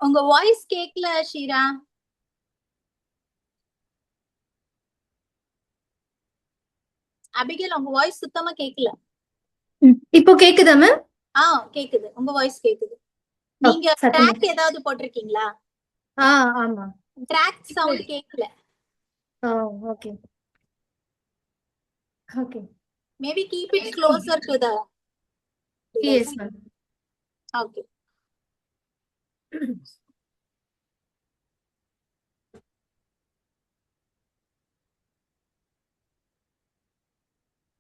உங்க வாய்ஸ் கேக்கல ஷீரா. அபிகேல் உங்க வாய்ஸ் சுத்தமா கேக்கல. இப்போ கேக்குதா மேம்? கேக்குது, உங்க வாய்ஸ் கேக்குது. நீங்க ட்ராக் ஏதாவது போட்டிருக்கீங்களா? ஆமா. ட்ராக் சவுண்ட் கேக்கல. Okay okay. Maybe keep it closer to the. Yes ma'am. Okay.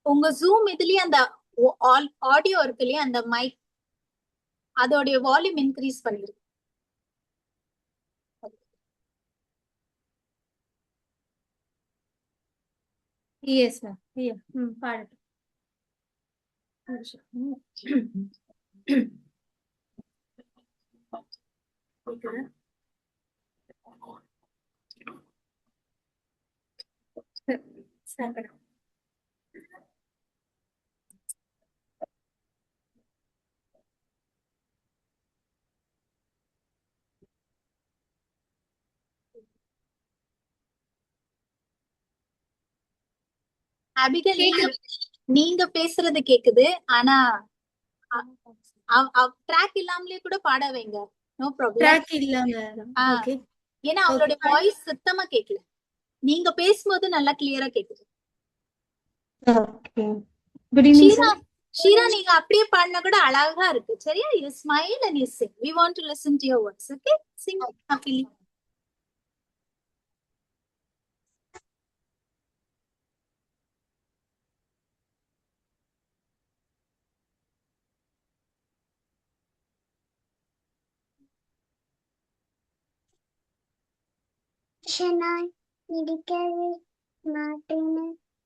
உங்க ஜூம் இதுலயே அந்த ஆடியோ இருக்கு இல்லையா, அந்த மைக் அதோடைய வால்யூம் இன்க்ரீஸ் பண்ணிரு. Yes ma'am. பாடட்டும். அபிகேல் நீங்க பேசுறது கேக்குது, ஆனா ட்ராக் இல்லாமலே கூட பாட வைங்க, நோ ப்ராப்ளம். ட்ராக் இல்லாம. ஓகே. ஏன்னா அவளுடைய வாய்ஸ் சுத்தமா கேக்கல. நீங்க பேசும்போது நல்லா கிளியரா கேக்குது. Okay. Good evening sir. Sheera நீங்க அப்படியே பாடினா கூட அழகா இருக்கு. சரியா? You smile and you sing. We want to listen to your words. Okay? Sing happily. இடிக்கவே மாட்டேன்னு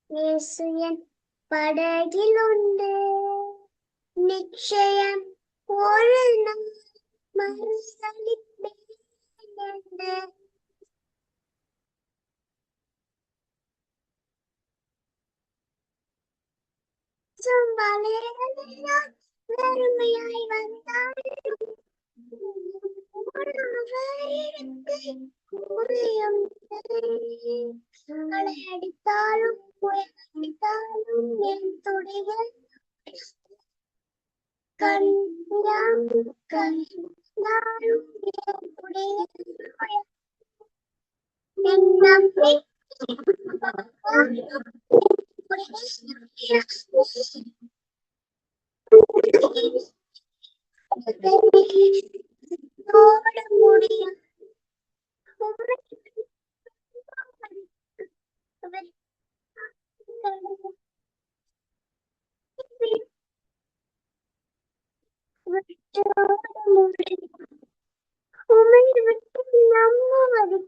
இயேசு என் படகில் உண்டு. நிச்சயம் ஒரு நாள் மறுதலிப்பேன் என்று. வெறுமையாய் வந்தாலும் அடித்தாலும் அடித்தாலும் என் துடைகள் கண்டாலும் என் துடைகள் என் நம்பிக்கை ஓட முடியும். உமை விட்டு நம்புவது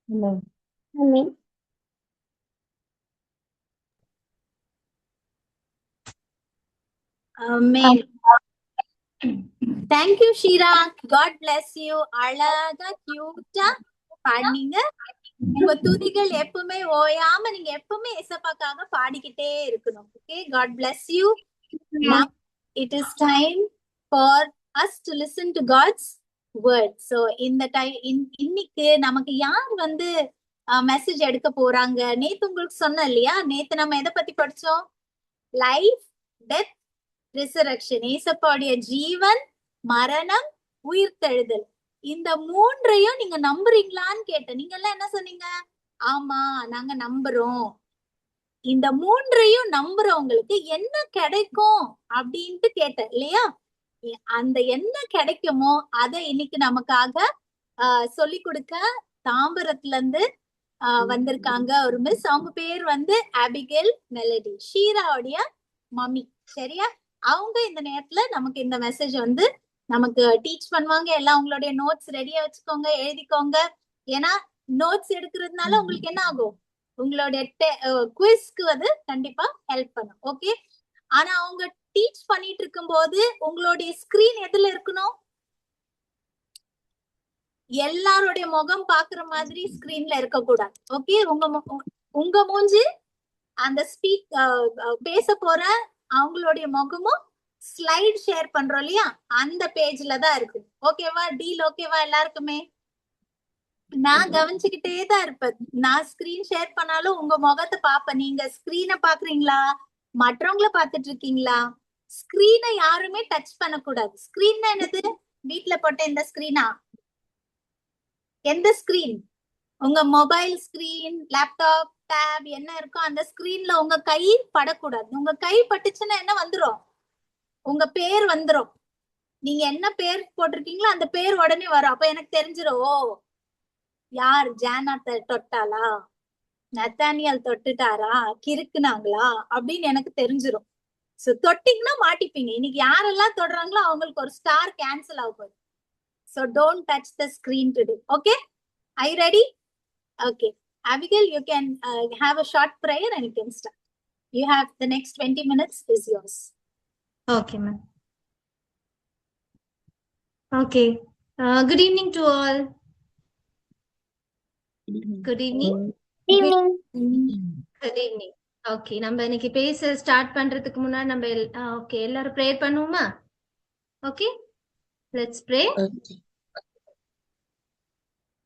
Amen. Amen. Thank you Sheera. God bless you. அழகா கியூட்டா பாடினீங்க. உங்க துதிகள் எப்பவுமே ஓயாம நீங்க எப்பவுமே ஏசப்பாக்காக பாடிக்கிட்டே இருக்கணும். Okay, God bless you. Now it is time for us to listen to God's word. So இந்த இன்னைக்கு நமக்கு யார் வந்து மெசேஜ் எடுக்க போறாங்க? நேத்து உங்களுக்கு சொன்ன இல்லையா, நேத்து நம்ம எதை பத்தி படிச்சோம்? Life, death, resurrection. ஏசப்பாவுடைய ஜீவன், மரணம், உயிர்த்தெழுதல். இந்த மூன்றையும் நீங்க நம்புறீங்களான்னு கேட்டேன். நீங்க எல்லாம் என்ன சொன்னீங்க? ஆமா நாங்க நம்புறோம். இந்த மூன்றையும் நம்புறவங்களுக்கு என்ன கிடைக்கும் அப்படின்ட்டு கேட்டேன் இல்லையா? அந்த என்ன கிடைக்குமோ அதை இன்னைக்கு நமக்காக சொல்லி கொடுக்க தாம்பரத்துல இருந்து வந்திருக்காங்க ஒரு மிஸ். அவங்க பேர் வந்து அபிகேல் மெலடி, ஷீராவுடைய மம்மி. சரியா? அவங்க இந்த நேரத்துல நமக்கு இந்த மெசேஜ் வந்து நமக்கு டீச் பண்ணுவாங்க. எல்லாம் உங்களுடைய நோட்ஸ் ரெடியா வச்சுக்கோங்க, எழுதிக்கோங்க. ஏன்னா நோட்ஸ் எடுக்கிறதுனால உங்களுக்கு என்ன ஆகும்? உங்களுடைய குவிஸ்க்கு வந்து கண்டிப்பா ஹெல்ப் பண்ணும். ஓகே, ஆனா அவங்க டீச் பண்ணிட்டு இருக்கும் போது உங்களுடைய ஸ்கிரீன் எதுல இருக்கணும்? எல்லாருடைய முகம் பாக்குற மாதிரி ஸ்கிரீன்ல இருக்க கூடாது. ஓகே, உங்க மூஞ்சி அந்த பேச போற அவங்களுடைய முகமும் ஸ்லைட் ஷேர் பண்றோம் இல்லையா, அந்த பேஜ்ல தான் இருக்கு. ஓகேவா? டீல் ஓகேவா எல்லாருக்குமே? நான் கவனிச்சுக்கிட்டே தான் இருப்பேன். நான் ஸ்கிரீன் ஷேர் பண்ணாலும் உங்க முகத்தை பாப்பேன். நீங்க ஸ்கிரீனை பாக்குறீங்களா, மற்றவங்கள பாத்துட்டு இருக்கீங்களா? ஸ்கிரீனை யாருமே டச் பண்ணக்கூடாது. ஸ்கிரீன் என்னது? வீட்டுல போட்ட இந்த ஸ்கிரீனா? எந்த ஸ்கிரீன்? உங்க மொபைல் ஸ்கிரீன், லேப்டாப், டேப் என்ன இருக்கோ அந்த ஸ்கிரீன்ல உங்க கை படக்கூடாது. உங்க கை பட்டுச்சுன்னா என்ன வந்துரும்? உங்க பேர் வந்துரும். நீங்க என்ன பேர் போட்டிருக்கீங்களோ அந்த பேர் உடனே வரும். அப்ப எனக்கு தெரிஞ்சிடும், ஓ யார் ஜானா தொட்டாளா, நத்தானியல் தொட்டுட்டாரா, கிறுக்குனாங்களா அப்படின்னு எனக்கு தெரிஞ்சிடும். சோ தொட்டிங்கன்னா மாட்டிப்பீங்க. இன்னைக்கு யாரெல்லாம் தொடுறாங்களோ அவங்களுக்கு ஒரு ஸ்டார் கேன்சல் ஆக போகுது. So don't touch the screen today. Okay? Are you ready? Okay. Abigail, you can have a short prayer and you can start. You have the next 20 minutes is yours. Okay, ma'am. Okay. Good evening to all. Good evening. Good evening. Okay, நம்ம இன்னைக்கு பேச start பண்றதுக்கு முன்னாடி நம்ம okay எல்லாரும் prayer பண்ணுவோமா? Okay, let's pray.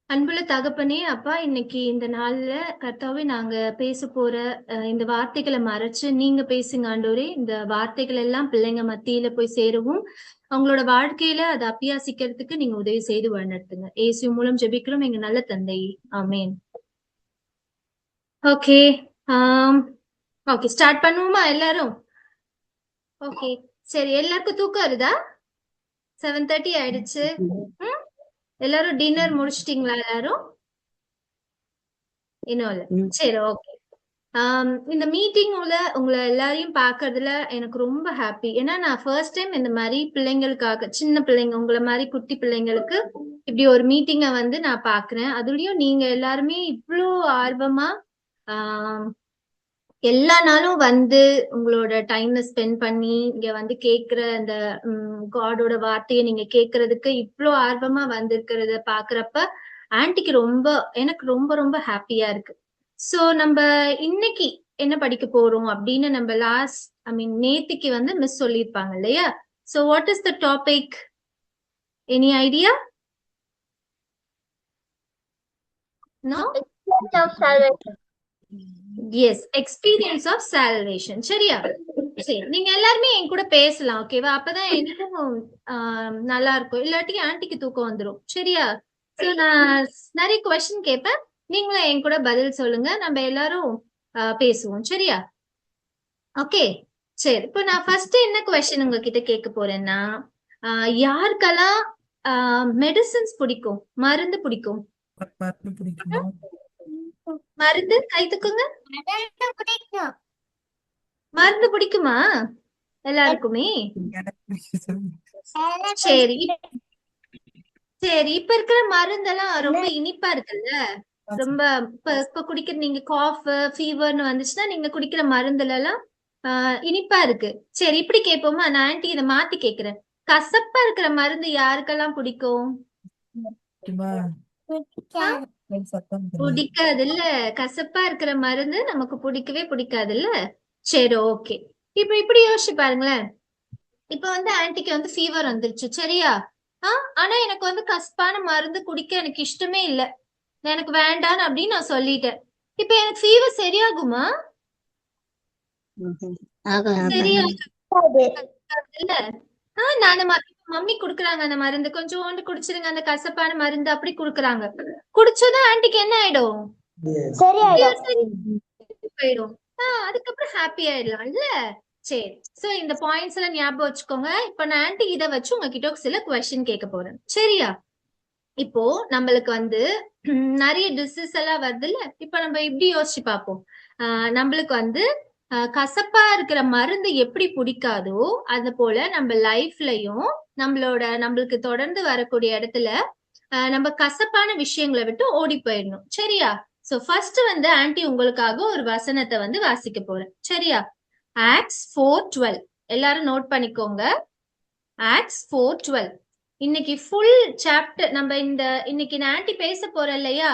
அன்புள்ள தகப்பனே, அப்பா, இன்னைக்கு இந்த நாள்ல கர்த்தாவே நாங்க பேச போற இந்த வார்த்தைகளை மறைச்சு நீங்க பேசுங்க ஆண்டவரே. இந்த வார்த்தைகள் எல்லாம் பிள்ளைங்க மத்தியில போய் சேரவும் அவங்களோட வாழ்க்கையில அதை அபியாசிக்கிறதுக்கு நீங்க உதவி செய்து வழிநடத்துங்க. இயேசு மூலம் ஜெபிக்கிறோம் எங்க நல்ல தந்தை, ஆமேன். ஓகே, ஓகே ஸ்டார்ட் பண்ணுவோமா எல்லாரும்? ஓகே, சரி. எல்லாருக்கும் தூக்கம் வருதா? 7:30 ஆயிடுச்சு. எல்லாரும் டின்னர் முடிச்சிட்டீங்களா? எல்லாரும் இன்னும் இல்ல? சரி, ஓகே. இந்த மீட்டிங்ல உங்களை எல்லாரையும் பாக்குறதுல எனக்கு ரொம்ப ஹாப்பி. ஏன்னா நான் ஃபர்ஸ்ட் டைம் இந்த மாதிரி பிள்ளைங்களுக்காக, சின்ன பிள்ளைங்க உங்களை மாதிரி குட்டி பிள்ளைங்களுக்கு இப்படி ஒரு மீட்டிங்கை வந்து நான் பாக்குறேன். அதுலயும் நீங்க எல்லாருமே இவ்வளோ ஆர்வமா எல்லா நாளும் வந்து உங்களோட டைமை ஸ்பெண்ட் பண்ணி இங்க வந்து கேக்குற அந்த காடோட வார்த்தையை நீங்க கேக்குறதுக்கு இவ்வளோ ஆர்வமா வந்திருக்கிறத பாக்குறப்ப ஆன்ட்டிக்கு எனக்கு ரொம்ப ரொம்ப ஹாப்பியா இருக்கு. சோ நம்ம இன்னைக்கு என்ன படிக்க போறோம் அப்படின்னு நம்ம நேத்திக்கு வந்து மிஸ் சொல்லியிருப்பாங்க இல்லையா? So what is the topic? Any idea? No? Yes, experience of salvation. சரியா? சரி, நீங்க எல்லாருமே என் கூட பேசலாம். ஓகேவா? அப்பதான் எனக்கும் நல்லா இருக்கும். இல்லாட்டி ஆன்ட்டிக்கு தூக்கம் வந்துடும். சரியா? சோ நான் நிறைய கொஸ்டின் கேட்பேன், நீங்களும் என் கூட பதில் சொல்லுங்க, நம்ம எல்லாரும் பேசுவோம். சரியா? ஓகே, சரி. இப்போ நான் ஃபர்ஸ்ட் என்ன கொஸ்டின் உங்ககிட்ட கேட்க போறேன்னா, யாருக்கெல்லாம் மெடிசின்ஸ் பிடிக்கும், மருந்து பிடிக்கும்? மருந்து கை தூக்குங்க. மருந்து பிடிக்குமா எல்லாருக்குமே? சரி சரி. இப்ப இருக்கிற மருந்தெல்லாம் ரொம்ப இனிப்பா இருக்குல்ல, ரொம்ப. இப்ப குடிக்கிற நீங்க காஃப் ஃபீவர்னு வந்துச்சுன்னா நீங்க குடிக்கிற மருந்துல எல்லாம் இனிப்பா இருக்கு. சரி, இப்படி கேட்போமா? நான் ஆன்ட்டி இதை மாத்தி கேக்குறேன். கசப்பா இருக்கிற மருந்து யாருக்கெல்லாம் பிடிக்கும்? பிடிக்காது இல்ல. கசப்பா இருக்கிற மருந்து நமக்கு பிடிக்கவே பிடிக்காது இல்ல. சரி, ஓகே. இப்ப இப்படி யோசிச்சு பாருங்களேன். இப்ப வந்து ஆன்ட்டிக்கு வந்து ஃபீவர் வந்துருச்சு, சரியா? ஆனா எனக்கு வந்து கசப்பான மருந்து குடிக்க எனக்கு இஷ்டமே இல்ல, எனக்கு வேண்டான்னு அப்படின்னு நான் சொல்லிட்டேன். இப்ப எனக்கு ஃபீவர் சரியாகுமா? சரியா? நான் மம்மி குடுக்குறாங்க அந்த மருந்து, கொஞ்சோண்டு குடிச்சிருங்க அந்த கசப்பான மருந்து, அப்படி குடுக்குறாங்க. குடிச்சதும் ஆன்ட்டிக்கு என்ன ஆயிடும்? போயிடும். அதுக்கப்புறம் ஹாப்பி ஆயிடலாம் இல்ல. சரி, சோ இந்த பாயிண்ட்ஸ் எல்லாம் ஞாபகம் வச்சுக்கோங்க. இப்ப நான் ஆன்ட்டி இதை வச்சு உங்ககிட்ட சில கொஸ்டின் கேட்க போறேன். சரியா? இப்போ நம்மளுக்கு வந்து நிறைய டிசீஸ் எல்லாம் வருது இல்ல. இப்ப நம்ம இப்படி யோசிச்சு பார்ப்போம். நம்மளுக்கு வந்து கசப்பா இருக்கிற மருந்து எப்படி பிடிக்காதோ அது போல நம்ம லைஃப்லயும் நம்மளுக்கு தொடர்ந்து வரக்கூடிய இடத்துல நம்ம கசப்பான விஷயங்களை விட்டு ஓடி போயிடணும். சரியா? சோ ஃபர்ஸ்ட் வந்து ஆன்ட்டி உங்களுக்காக ஒரு வசனத்தை வந்து வாசிக்க போறேன். சரியா? ஆக்ட்ஸ் 4:12 எல்லாரும் நோட் பண்ணிக்கோங்க. ஆக்ட்ஸ் 4:12 இன்னைக்கு ஃபுல் சாப்டர் நம்ம இன்னைக்கு நான் ஆன்ட்டி பேச போறேன் இல்லையா,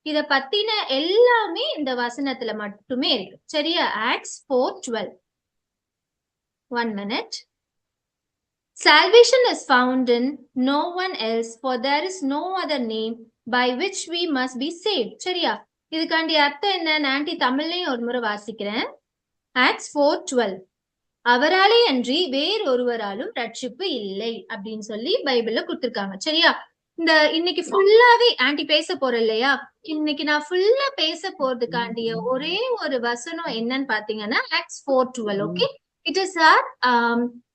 இத பத்தின எல்லாமே இந்த வசனத்துல மட்டுமே இருக்கு. சரியா? Acts 4:12. 1 minute. Salvation is found in no one else, for there is no other name by which we must be saved. சரியா? இதுக்காண்டி அர்த்தம் என்ன ஆன்ட்டி தமிழ்லயும் ஒரு முறை வாசிக்கிறேன். ஆக்ட்ஸ் 4:12. அவராலே அன்றி வேறொருவராலும் ரட்சிப்பு இல்லை அப்படின்னு சொல்லி பைபிள்ல கொடுத்திருக்காங்க. சரியா? இந்த இன்னைக்கு ஃபுல்லாவே ஆன்ட்டி பேச போறேன் இல்லையா, இன்னைக்கு நான் ஃபுல்லா பேச போறதுக்காண்டிய ஒரே ஒரு வசனம் என்னன்னு பாத்தீங்கன்னா Acts 4:12. Okay, it is our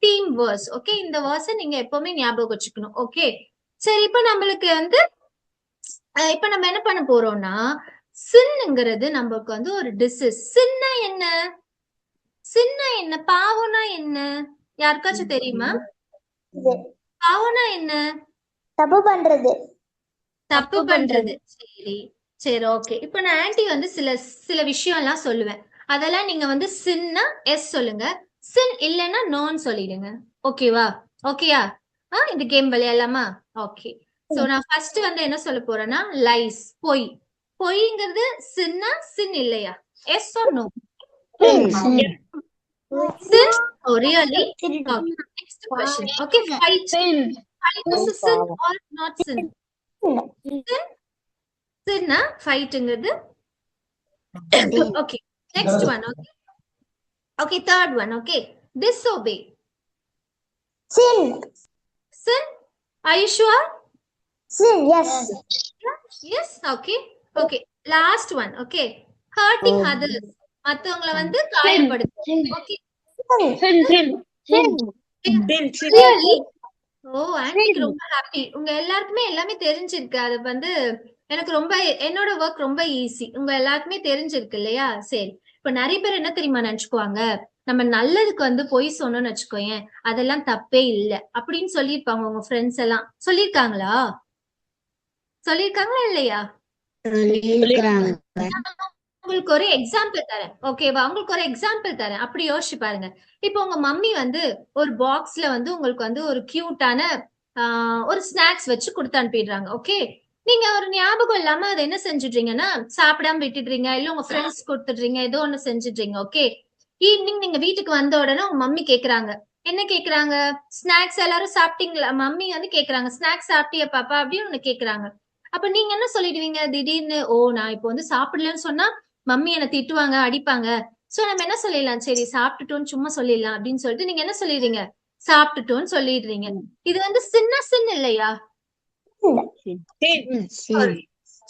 theme verse. Okay, இந்த வேர்ஸை நீங்க எப்பவுமே ஞாபகம் வச்சுக்கணும். ஓகே, சரி. இப்ப நம்மளுக்கு வந்து இப்ப நம்ம என்ன பண்ண போறோம்னா, சின்னுங்கிறது நமக்கு வந்து ஒரு டிசீஸ். சின்னா என்ன? சின்னா என்ன? பாவம்னா என்ன? யாருக்காச்சும் தெரியுமா? பாவம்னா என்ன? தப்பு பண்றது. தப்பு பண்றது. சரி சரி, ஓகே. இப்ப நான் ஆன்ட்டி வந்து சில விஷயம் எல்லாம் சொல்லுவேன். அதெல்லாம் நீங்க வந்து சின்னா எஸ் சொல்லுங்க, சின் இல்லைன்னா நோன்னு சொல்லிடுங்க. ஓகேவா? ஓகேயா? இந்த கேம் விளையாடலாமா? ஓகே. சோ நான் ஃபர்ஸ்ட் வந்து என்ன சொல்ல போறேன்னா லைஸ், பொய். பொய்ங்கிறது சின்னா சின் இல்லையா? Yes or no? Sin? Oh, really? Okay. Next question. Okay, fight. Fight is a sin or not sin? Sin? Sin, fight-ங்கிறது. Okay. Next one. Okay. Okay, third one. Okay. Disobey. Sin. Sin? Are you sure? Sin, yes. Yes. Okay. Okay. Last one. Okay. Hurting others. மத்தவங்கள வந்து காயப்படுத்து. Okay. Really? ஓ, ஆன்ட்டிக்கு ரொம்ப happy. உங்க எல்லாருக்குமே எல்லாமே தெரிஞ்சிருக்கு. அது வந்து எனக்கு ரொம்ப, என்னோட ஒர்க் ரொம்ப ஈஸி. உங்க எல்லாருக்குமே தெரிஞ்சிருக்கு இல்லையா? சரி. இப்ப நிறைய பேர் என்ன தெரியுமா நினைச்சுக்குவாங்க, நம்ம நல்லதுக்கு வந்து பொய் சொன்னோம்னு வச்சுக்கோயேன், அதெல்லாம் தப்பே இல்லை அப்படின்னு சொல்லியிருப்பாங்க. உங்க ஃப்ரெண்ட்ஸ் எல்லாம் சொல்லியிருக்காங்களா? சொல்லியிருக்காங்களா இல்லையா? உங்களுக்கு ஒரு எக்ஸாம்பிள் தரேன். ஓகேவா? உங்களுக்கு ஒரு எக்ஸாம்பிள் தரேன். அப்படி யோசிச்சு பாருங்க. இப்போ உங்க மம்மி வந்து ஒரு பாக்ஸ்ல வந்து உங்களுக்கு வந்து ஒரு கியூட்டான ஒரு ஸ்நாக்ஸ் வச்சு கொடுத்து அனுப்பிடுறாங்க. ஓகே, நீங்க ஒரு ஞாபகம் இல்லாம அதை என்ன செஞ்சுடுறீங்கன்னா சாப்பிடாம விட்டுடுறீங்க, இல்ல உங்க ஃப்ரெண்ட்ஸ் கொடுத்துடுறீங்க, ஏதோ ஒண்ணு செஞ்சுடுறீங்க. ஓகே, ஈவினிங் நீங்க வீட்டுக்கு வந்த உடனே உங்க மம்மி கேக்குறாங்க. என்ன கேக்குறாங்க? ஸ்நாக்ஸ் எல்லாரும் சாப்பிட்டீங்களா? மம்மி வந்து கேக்குறாங்க, ஸ்நாக்ஸ் சாப்பிட்டியா பாப்பா அப்படின்னு ஒண்ணு கேக்குறாங்க. அப்ப நீங்க என்ன சொல்லிடுவீங்க திடீர்னு? ஓ, நான் இப்போ வந்து சாப்பிடலன்னு சொன்னா மம்மி என்ன திட்டுவாங்க, அடிப்பாங்க. சோ நம்ம என்ன சொல்லிடலாம், சரி சாப்பிட்டுட்டோம்னு சும்மா சொல்லிடலாம் அப்படின்னு சொல்லிட்டு நீங்க என்ன சொல்லிடுறீங்க? சாப்பிட்டுட்டோம்னு சொல்லிடுறீங்க. இது வந்து சின்ன இல்லையா?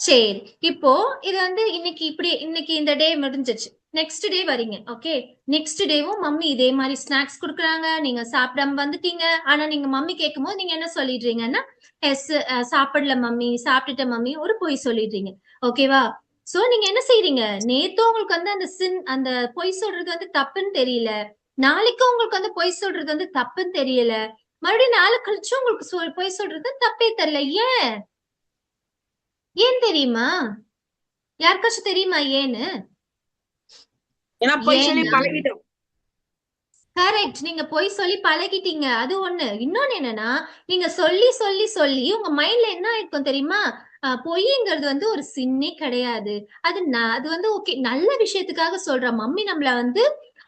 சரி, இப்போ இது வந்து இன்னைக்கு இந்த டே முடிஞ்சிச்சு. நெக்ஸ்ட் டே வரீங்க. ஓகே, நெக்ஸ்ட் டேவும் மம்மி இதே மாதிரி ஸ்நாக்ஸ் குடுக்குறாங்க, நீங்க சாப்பிடாம வந்துட்டீங்க. ஆனா நீங்க மம்மி கேட்கும் போது நீங்க என்ன சொல்லிடுறீங்கன்னா எஸ், சாப்பிடல மம்மி, சாப்பிட்டுட்ட மம்மி, ஒரு பொய் சொல்லிடுறீங்க. ஓகேவா? சோ நீங்க என்ன செய்றீங்க? நேத்து உங்களுக்கு வந்து அந்த பொய் சொல்றது வந்து தப்புன்னு தெரியல, நாளைக்கு உங்களுக்கு வந்து பொய் சொல்றது வந்து தப்புன்னு தெரியல, மறுபடியும் நாளை கழிச்சு உங்களுக்கு பொய் சொல்றது தப்பே தெரியல. ஏன் தெரியுமா? யாருக்காச்சும் தெரியுமா ஏன்னு? கரெக்ட், நீங்க பொய் சொல்லி பழகிட்டீங்க. அது ஒண்ணு. இன்னொன்னு என்னன்னா, நீங்க சொல்லி சொல்லி சொல்லி உங்க மைண்ட்ல என்ன ஆயிருக்கும் தெரியுமா? பொய்ங்கிறது வந்து ஒரு சின்னே கிடையாது. அது வந்து ஓகே, நல்ல விஷயத்துக்காக சொல்றேன். மம்மி நம்மள வந்து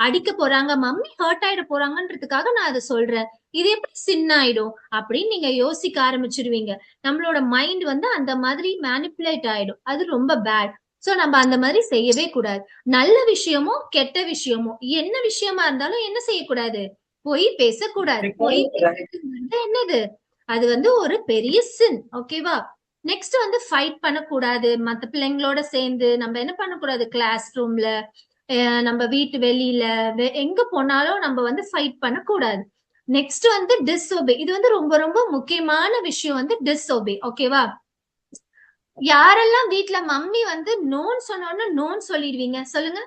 அடிக்க போறாங்க, மம்மி ஹர்ட் ஆயிட போறாங்கன்றதுக்காக நான் அதை சொல்றேன், இது எப்படி சின்ன ஆயிடும் அப்படின்னு நீங்க யோசிக்க ஆரம்பிச்சிருவீங்க. நம்மளோட மைண்ட் வந்து அந்த மாதிரி மேனிப்புலேட் ஆயிடும். அது ரொம்ப பேட். சோ நம்ம அந்த மாதிரி செய்யவே கூடாது. நல்ல விஷயமோ கெட்ட விஷயமோ என்ன விஷயமா இருந்தாலும் என்ன செய்யக்கூடாது? பொய் பேசக்கூடாது. பொய் பேசுறது என்னது? அது வந்து ஒரு பெரிய சின். ஓகேவா? நெக்ஸ்ட் வந்து ஃபைட் பண்ணக்கூடாது. மத்த பிள்ளைங்களோட சேர்ந்து நம்ம என்ன பண்ணக்கூடாது? கிளாஸ் ரூம்ல, நம்ம வீட்டு வெளியில, எங்க போனாலும் நம்ம வந்து ஃபைட் பண்ணக்கூடாது. நெக்ஸ்ட் வந்து டிஸ்ஓபே. இது வந்து ரொம்ப ரொம்ப முக்கியமான விஷயம் வந்து டிஸ்ஓபே. ஓகேவா? யாரெல்லாம் வீட்ல மம்மி வந்து நோன் சொன்னோன்னு நோன் சொல்லிடுவீங்க? சொல்லுங்க.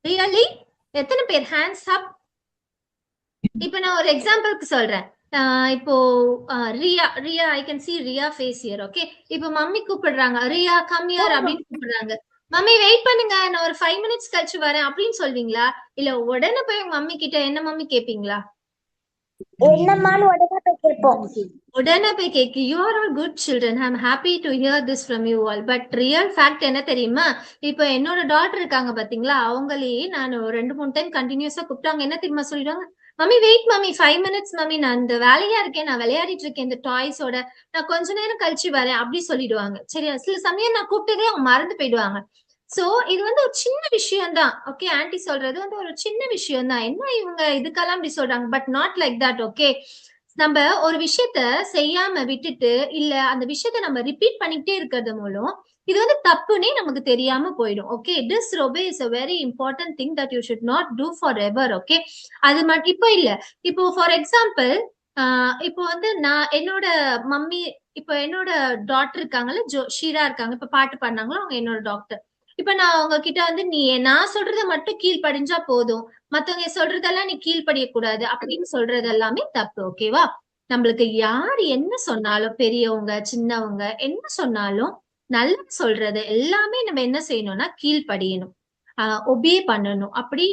ரியலி? எத்தனை பேர்? Hands up. இப்ப நான் ஒரு எக்ஸாம்பிளுக்கு சொல்றேன். இப்போ Riya I can see Riya face here. Okay, இப்போ மம்மி கூப்பிடுறாங்க, ரியா கம் ஹியர் அப்படின்னு கூப்பிடுறாங்க. மம்மி வெயிட் பண்ணுங்க, நான் ஒரு 5 minutes கழிச்சு வரேன் அப்படின்னு சொல்வீங்களா? இல்ல உடனே போய் உங்க மம்மி கிட்ட என்ன மம்மி கேப்பீங்களா? என்னம்மான்னு உடனே போய் கேட்போம். உடனே போய் கேக்கு. You are all good children. I am happy to hear this from you all. But real fact என்ன தெரியுமா? இப்போ என்னோட டாட்டர் இருக்காங்க பாத்தீங்களா, அவங்களே நான் 2-3 டைம் கண்டினியூஸா கூப்பிட்டாங்க. என்ன தெரியுமா சொல்லிடுவாங்க? Mummy wait mummy 5 minutes mummy, நான் இந்த வேலையா இருக்கேன், நான் விளையாடிட்டு இருக்கேன் இந்த டாய்ஸோட, நான் கொஞ்ச நேரம் கழிச்சு வரேன் அப்படி சொல்லிடுவாங்க. சரியா? சில சமயம் நான் கூப்பிட்டதே அவங்க மறந்து போயிடுவாங்க. சோ இது வந்து ஒரு சின்ன விஷயம் தான். ஓகே, ஆன்டி சொல்றது வந்து ஒரு சின்ன விஷயம் தான். என்ன இவங்க இதுக்கெல்லாம் இப்படி சொல்றாங்க? But not like that. Okay, நம்ம ஒரு விஷயத்த செய்யாம விட்டுட்டு, இல்ல அந்த விஷயத்த நம்ம ரிப்பீட் பண்ணிக்கிட்டே இருக்கிறது மூலம் இது வந்து தப்புன்னே நமக்கு தெரியாம போயிடும். ஓகே, டிஸ்ரோபே is a very important thing that you should not do forever. Okay, அது மட்டும் இப்போ இல்ல. இப்போ ஃபார் எக்ஸாம்பிள், இப்போ வந்து நான் என்னோட மம்மி, இப்போ என்னோட டாக்டர் இருக்காங்கல்ல, ஷீரா இருக்காங்க, இப்ப பாட்டு பாடினாங்களோ அவங்க என்னோட டாக்டர். இப்ப நான் அவங்க கிட்ட வந்து நீ நான் சொல்றத மட்டும் கீழ்ப்படிஞ்சா போதும், மத்தவங்க சொல்றதெல்லாம் நீ கீழ்ப்படிய கூடாது அப்படின்னு சொல்றது எல்லாமே தப்பு. ஓகேவா? நம்மளுக்கு யார் என்ன சொன்னாலும், பெரியவங்க சின்னவங்க என்ன சொன்னாலும், நல்லது சொல்றது எல்லாமே நம்ம என்ன செய்யணும்னா கீழ்ப்படியணும், ஒபே பண்ணணும். அப்படி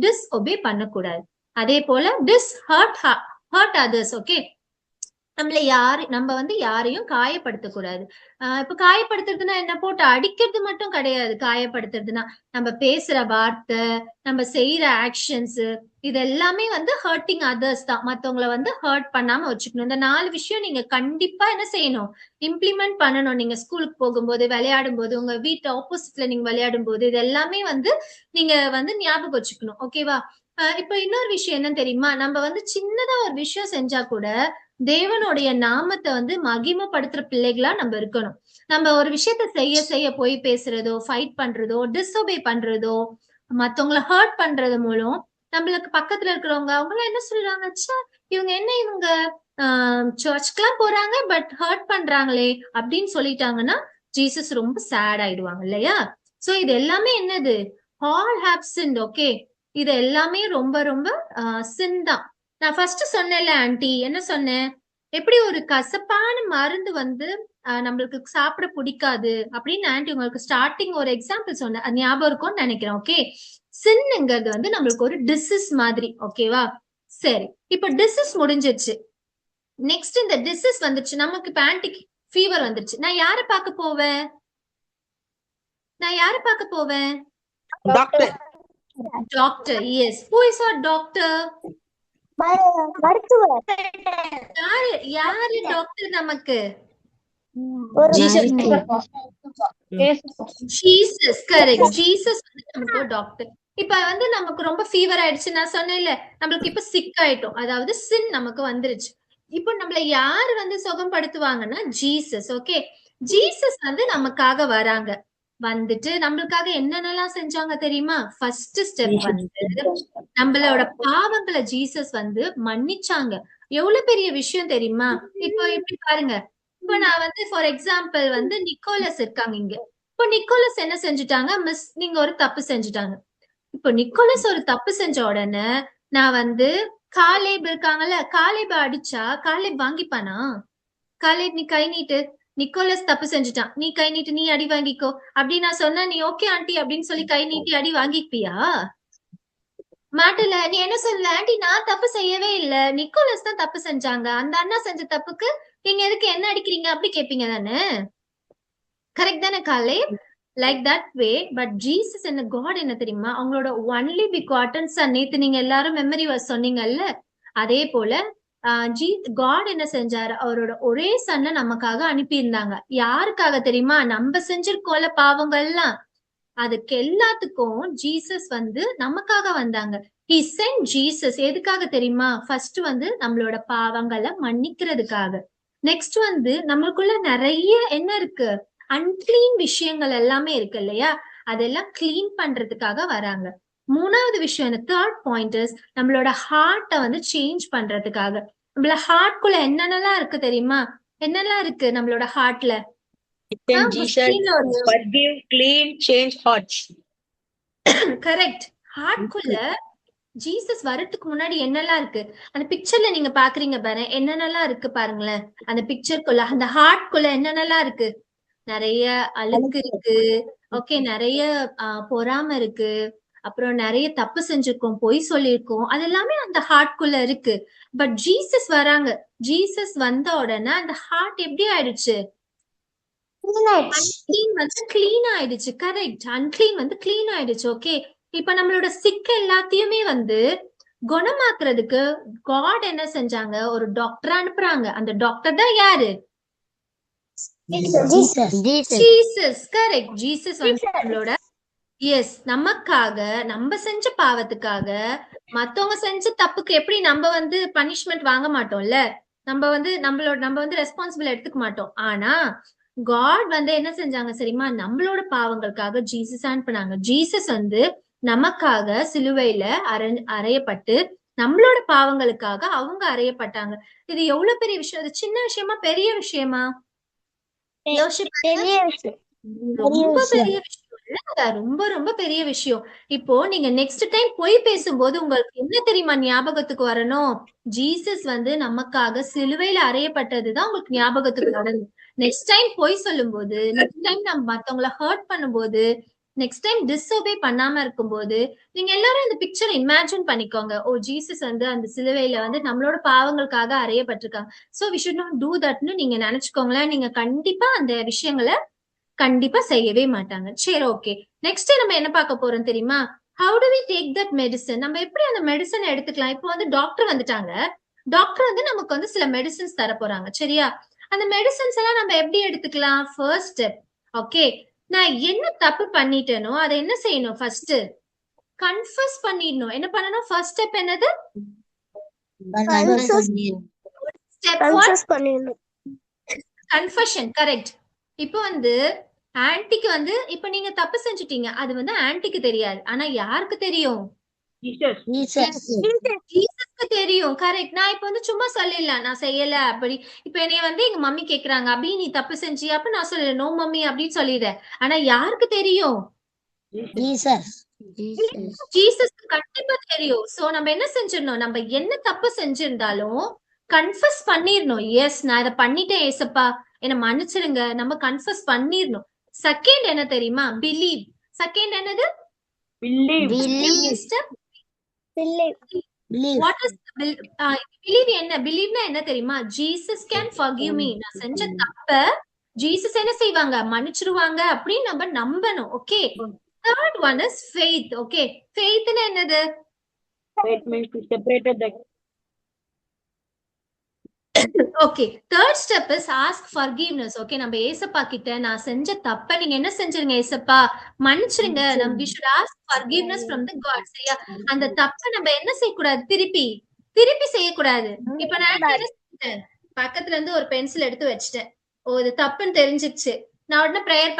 டிஸ்ஒபே பண்ணக்கூடாது. அதே போல ஹர்ட் அதர்ஸ். ஓகே, நம்ம வந்து யாரையும் காயப்படுத்தக்கூடாது. இப்ப காயப்படுத்துறதுன்னா என்ன, போட்டு அடிக்கிறது மட்டும் கிடையாது. காயப்படுத்துறதுன்னா நம்ம பேசுற வார்த்தை, நம்ம செய்யற ஆக்ஷன்ஸ், இது எல்லாமே வந்து ஹர்ட்டிங் அதர்ஸ் தான். மத்தவங்கள வந்து ஹர்ட் பண்ணாம வச்சுக்கணும். இந்த 4 விஷயம் நீங்க கண்டிப்பா என்ன செய்யணும், இம்ப்ளிமெண்ட் பண்ணணும். நீங்க ஸ்கூலுக்கு போகும்போது, விளையாடும் போது, உங்க வீட்டு ஆப்போசிட்ல நீங்க விளையாடும் போது, இது எல்லாமே வந்து நீங்க வந்து ஞாபகம் வச்சுக்கணும். ஓகேவா? இப்ப இன்னொரு விஷயம் என்ன தெரியுமா, நம்ம வந்து சின்னதா ஒரு விஷயம் செஞ்சா கூட தேவனுடைய நாமத்தை வந்து மகிமைப்படுத்துற பிள்ளைகளா நம்ம இருக்கணும். நம்ம ஒரு விஷயத்த செய்ய செய்ய போய் பேசுறதோ, ஃபைட் பண்றதோ, டிஸ்ஒபே பண்றதோ, மத்தவங்களை ஹர்ட் பண்றது மூலம் நம்மளுக்கு பக்கத்துல இருக்கிறவங்க அவங்க எல்லாம் என்ன சொல்றாங்க, ச்சே இவங்க என்ன இவங்க சர்ச்சுக்கெல்லாம் போறாங்க பட் ஹர்ட் பண்றாங்களே அப்படின்னு சொல்லிட்டாங்கன்னா ஜீசஸ் ரொம்ப சேட் ஆயிடுவாங்க இல்லையா? சோ இது எல்லாமே என்னது, ஆல் ஹேவ் சின்ட். ஓகே, இது எல்லாமே ரொம்ப ரொம்ப சின் தான். நான் ஃபர்ஸ்ட் சொன்னேன்ல ஆன்டி, என்ன சொன்னேன், எப்படி ஒரு கசப்பான மருந்து வந்து நம்மளுக்கு சாப்பிட பிடிக்காது அப்படின்னு ஆன்டி உங்களுக்கு ஸ்டார்டிங் ஒரு எக்ஸாம்பிள் சொன்னேன், அது ஞாபகம் இருக்கும்னு நினைக்கிறேன். ஓகே, சின்னுங்கிறது வந்து நம்மளுக்கு ஒரு டிசீஸ் மாதிரி. ஓகேவா? சரி, இப்ப டிசீஸ் முடிஞ்சிருச்சு. நெக்ஸ்ட் இந்த டிசீஸ் வந்துருச்சு, நமக்கு இப்ப ஆன்டிக்கு ஃபீவர் வந்துருச்சு. நான் யாரை பார்க்க போவேன்? Doctor. Doctor. Yes, who is our doctor? மருத்துவர். யாரு டாக்டர் நமக்கு? ஜீசஸ். கரெக்ட், ஜீசஸ் வந்து நமக்கு டாக்டர். இப்ப வந்து நமக்கு ரொம்ப ஃபீவர் ஆயிடுச்சு, நான் சொன்னேன்ல, நம்மளுக்கு இப்ப சிக் ஆயிட்டோம், அதாவது சின் நமக்கு வந்துருச்சு. இப்போ நம்மள யாரு வந்து சுகப்படுத்துவாங்கன்னா ஜீசஸ். ஓகே, ஜீசஸ் வந்து நமக்காக வராங்க, வந்துட்டு நம்மளுக்காக என்னென்னலாம் செஞ்சாங்க தெரியுமா? ஃபர்ஸ்ட் ஸ்டெப் வந்து நம்மளோட பாவங்களை ஜீசஸ் வந்து மன்னிச்சாங்க. எவ்வளவு பெரிய விஷயம் தெரியுமா? இப்போ இப்படி பாருங்க, இப்போ நான் வந்து ஃபார் எக்ஸாம்பிள் வந்து நிக்கோலஸ் இருக்காங்க இங்க. இப்போ நிக்கோலஸ் என்ன செஞ்சுட்டாங்க, மிஸ் நீங்க ஒரு தப்பு செஞ்சுட்டாங்க. இப்போ நிக்கோலஸ் ஒரு தப்பு செஞ்ச உடனே நான் வந்து காலேப் இருக்காங்கல்ல, காலேப அடிச்சா காலேப் வாங்கிப்பானா? காலேப் நீ கை நீட்டு, நிக்கோலஸ் தப்பு செஞ்சுட்டான், நீ கை நீட்டு, நீ அடி வாங்கிக்கோ அப்படின்னு நான் சொன்னா நீ ஓகே ஆண்டி அப்படின்னு சொல்லி கை நீட்டி அடி வாங்கிப்பியா? மாட்டல. நீ என்ன சொல்ல, ஆண்டி நான் தப்பு செய்யவே இல்ல, நிக்கோலஸ் தான் தப்பு செஞ்சாங்க, அந்த அண்ணா செஞ்ச தப்புக்கு நீங்க எதுக்கு என்ன அடிக்கிறீங்க அப்படி கேப்பீங்க தானே? கரெக்ட் தானே Caleb? Like that way. But Jesus என்ன, காட் என்ன தெரியுமா, அவங்களோட ஒன்லி பிகாட்டன் சன். நேத்து நீங்க எல்லாரும் மெமரி வர்ஸ் சொன்னீங்கல்ல, அதே போல காட் என்ன செஞ்சாரு, அவரோட ஒரே சன்னை நமக்காக அனுப்பியிருந்தாங்க. யாருக்காக தெரியுமா? நம்ம செஞ்சிருக்கோம்ல பாவங்கள்லாம், அதுக்கு எல்லாத்துக்கும் ஜீசஸ் வந்து நமக்காக வந்தாங்க. He sent Jesus எதுக்காக தெரியுமா? ஃபர்ஸ்ட் வந்து நம்மளோட பாவங்களை மன்னிக்கிறதுக்காக. நெக்ஸ்ட் வந்து நம்மளுக்குள்ள நிறைய என்ன இருக்கு, அன்கிளீன் விஷயங்கள் எல்லாமே இருக்கு இல்லையா, அதெல்லாம் கிளீன் பண்றதுக்காக வராங்க. மூணாவது விஷயம், தேர்ட் பாயிண்ட் இஸ் நம்மளோட ஹார்ட்டை வந்து சேஞ்ச் பண்றதுக்காக. நம்மள ஹார்ட்குள்ள என்னென்னலாம் இருக்கு தெரியுமா? என்னெல்லாம் இருக்கு நம்மளோட ஹார்ட்ல? Forgive, clean, change hearts. Correct. ஹார்ட்குள்ள ஜீசஸ் வரதுக்கு முன்னாடி என்னெல்லாம் இருக்கு, அந்த பிக்சர்ல நீங்க பாக்குறீங்க பாரு, என்னென்னலாம் இருக்கு பாருங்களேன். அந்த பிக்சர்க்குள்ள, அந்த ஹார்ட்குள்ள என்னென்னலாம் இருக்கு, நிறைய அழுக்கு இருக்கு. ஓகே, நிறைய பொறாம இருக்கு, அப்புறம் நிறைய தப்பு செஞ்சிருக்கோம், பொய் சொல்லியிருக்கோம், அது எல்லாமே அந்த ஹார்ட்குள்ள இருக்கு. பட் ஜீசஸ் வராங்க. ஜீசஸ் வந்த உடனே அந்த ஹார்ட் எப்படி ஆயிடுச்சு? அன்கிளீன் வந்து கிளீன் ஆயிடுச்சு. கரெக்ட், அன்கிளீன் வந்து கிளீன் ஆயிடுச்சு. ஓகே, இப்ப நம்மளோட சிக்க எல்லாத்தையுமே வந்து குணமாக்குறதுக்கு காட் என்ன செஞ்சாங்க? ஒரு டாக்டர் அனுப்புறாங்க. அந்த டாக்டர் தான் யாரு? ஜீசஸ். கரெக்ட், ஜீசஸ் வந்து நம்மளோட எஸ் நமக்காக, நம்ம செஞ்ச பாவத்துக்காக, மத்தவங்க செஞ்ச தப்புக்கு எப்படி நம்ம வந்து பனிஷ்மெண்ட் வாங்க மாட்டோம்ல, நம்ம வந்து ரெஸ்பான்சிபிள் எடுத்துக்க மாட்டோம். ஆனா காட் வந்து என்ன செஞ்சாங்க தெரியுமா? நம்மளோட பாவங்களுக்காக ஜீசஸ் அனுப்புனாங்க. ஜீசஸ் வந்து நமக்காக சிலுவையில அறையப்பட்டு நம்மளோட பாவங்களுக்காக அவங்க அறையப்பட்டாங்க. இது எவ்வளவு பெரிய விஷயம்! இது சின்ன விஷயமா பெரிய விஷயமா? ரொம்ப பெரிய விஷயம் இல்ல, ரொம்ப ரொம்ப பெரிய விஷயம். இப்போ நீங்க நெக்ஸ்ட் டைம் பொய் பேசும்போது உங்களுக்கு என்ன தெரியுமா ஞாபகத்துக்கு வரணும்? ஜீசஸ் வந்து நமக்காக சிலுவையில அறையப்பட்டதுதான் உங்களுக்கு ஞாபகத்துக்கு வரணும். நெக்ஸ்ட் டைம் பொய் சொல்லும் போது, நெக்ஸ்ட் டைம் நம்ம மத்தவங்களை ஹர்ட் பண்ணும்போது, நெக்ஸ்ட் டைம் டிஸ்ஓபே பண்ணாம இருக்கும்போது, நீங்க எல்லாரும் இந்த பிக்சரை இமேஜின் பண்ணிக்கோங்க. ஓ, ஜீசஸ் வந்து அந்த சிலுவையில வந்து நம்மளோட பாவங்களுக்காக அறையப்பட்டிருக்காங்க. So we should not do தட்னு நீங்க நினைச்சுக்கோங்களேன். நீங்க கண்டிப்பா அந்த விஷயங்களை கண்டிப்பா செய்யவே மாட்டாங்க. சரி, ஓகே. நெக்ஸ்ட் நம்ம என்ன பார்க்க போறோம் தெரியுமா? How do we take that medicine? நம்ம எப்படி அந்த மெடிசனை எடுத்துக்கலாம்? இப்போ வந்து டாக்டர் வந்துட்டாங்க. டாக்டர் வந்து நமக்கு வந்து சில மெடிசன்ஸ் தர போறாங்க, சரியா? அந்த மெடிசன்ஸ் எல்லாம் நம்ம எப்படி எடுத்துக்கலாம்? ஃபர்ஸ்ட் ஸ்டெப், ஓகே, நான் என்ன தப்பு பண்ணிட்டேனோ அதை என்ன செய்யணும்? ஃபர்ஸ்ட் கன்ஃபஸ் பண்ணிடணும். என்ன பண்ணணும்? ஃபர்ஸ்ட் ஸ்டெப் என்னது? கன்ஃபஷன். கரெக்ட். இப்போ வந்து ஆன்டிக்கு வந்து இப்ப நீங்க தப்பு செஞ்சுட்டீங்க, அது வந்து ஆன்டிக்கு தெரியாது. ஆனா யாருக்கு தெரியும்? ஜீசஸ்க்கு தெரியும். கரெக்ட். நான் இப்ப வந்து சும்மா சொல்லிடலாம், நான் செய்யல அப்படி. இப்ப என்னைய வந்து எங்க மம்மி கேக்குறாங்க, அப்படி நீ தப்பு செஞ்சியா? அப்ப நான் சொல்லல, நோ மம்மி அப்படின்னு சொல்லிடுறேன். ஆனா யாருக்கு தெரியும்? ஜீசஸ்க்கு கண்டிப்பா தெரியும். சோ நம்ம என்ன செஞ்சிடணும்? நம்ம என்ன தப்பு செஞ்சிருந்தாலும் கன்ஃபஸ் பண்ணிடணும். எஸ், நான் இதை பண்ணிட்டேன் ஏசப்பா, என்ன மன்னிச்சிருங்க. நம்ம கன்ஃபஸ் பண்ணிடணும். செகண்ட் என்ன தெரியுமா? பிலீவ். செகண்ட் என்னது? What is believe? என்ன பிலீவ்னா என்ன தெரியுமா? Jesus can forgive me. நான் செஞ்ச தப்ப ஜீசஸ் என்ன செய்வாங்க? மன்னிச்சிருவாங்க அப்படின்னு நம்ம நம்பணும். Okay. Third one is faith. Okay, faith னா என்னது? Faith means to separate the. Okay, third step is ask forgiveness. Okay, நம்ம ஏசப்பா கிட்ட நான் செஞ்ச தப்ப நீங்க என்ன செஞ்சிருங்க? ஏசப்பா மன்னிச்சிருங்க. நம்ம we should ask forgiveness from the God. சரியா? அந்த தப்ப நம்ம என்ன செய்யக்கூடாது? திருப்பி செய்யக்கூடாது. இப்ப நான் என்ன செஞ்சேன்? பக்கத்துல இருந்து ஒரு பென்சில் எடுத்து வச்சிட்டேன். ஓ, இது தப்புன்னு தெரிஞ்சிருச்சு. நான் உடனே ப்ரேயர்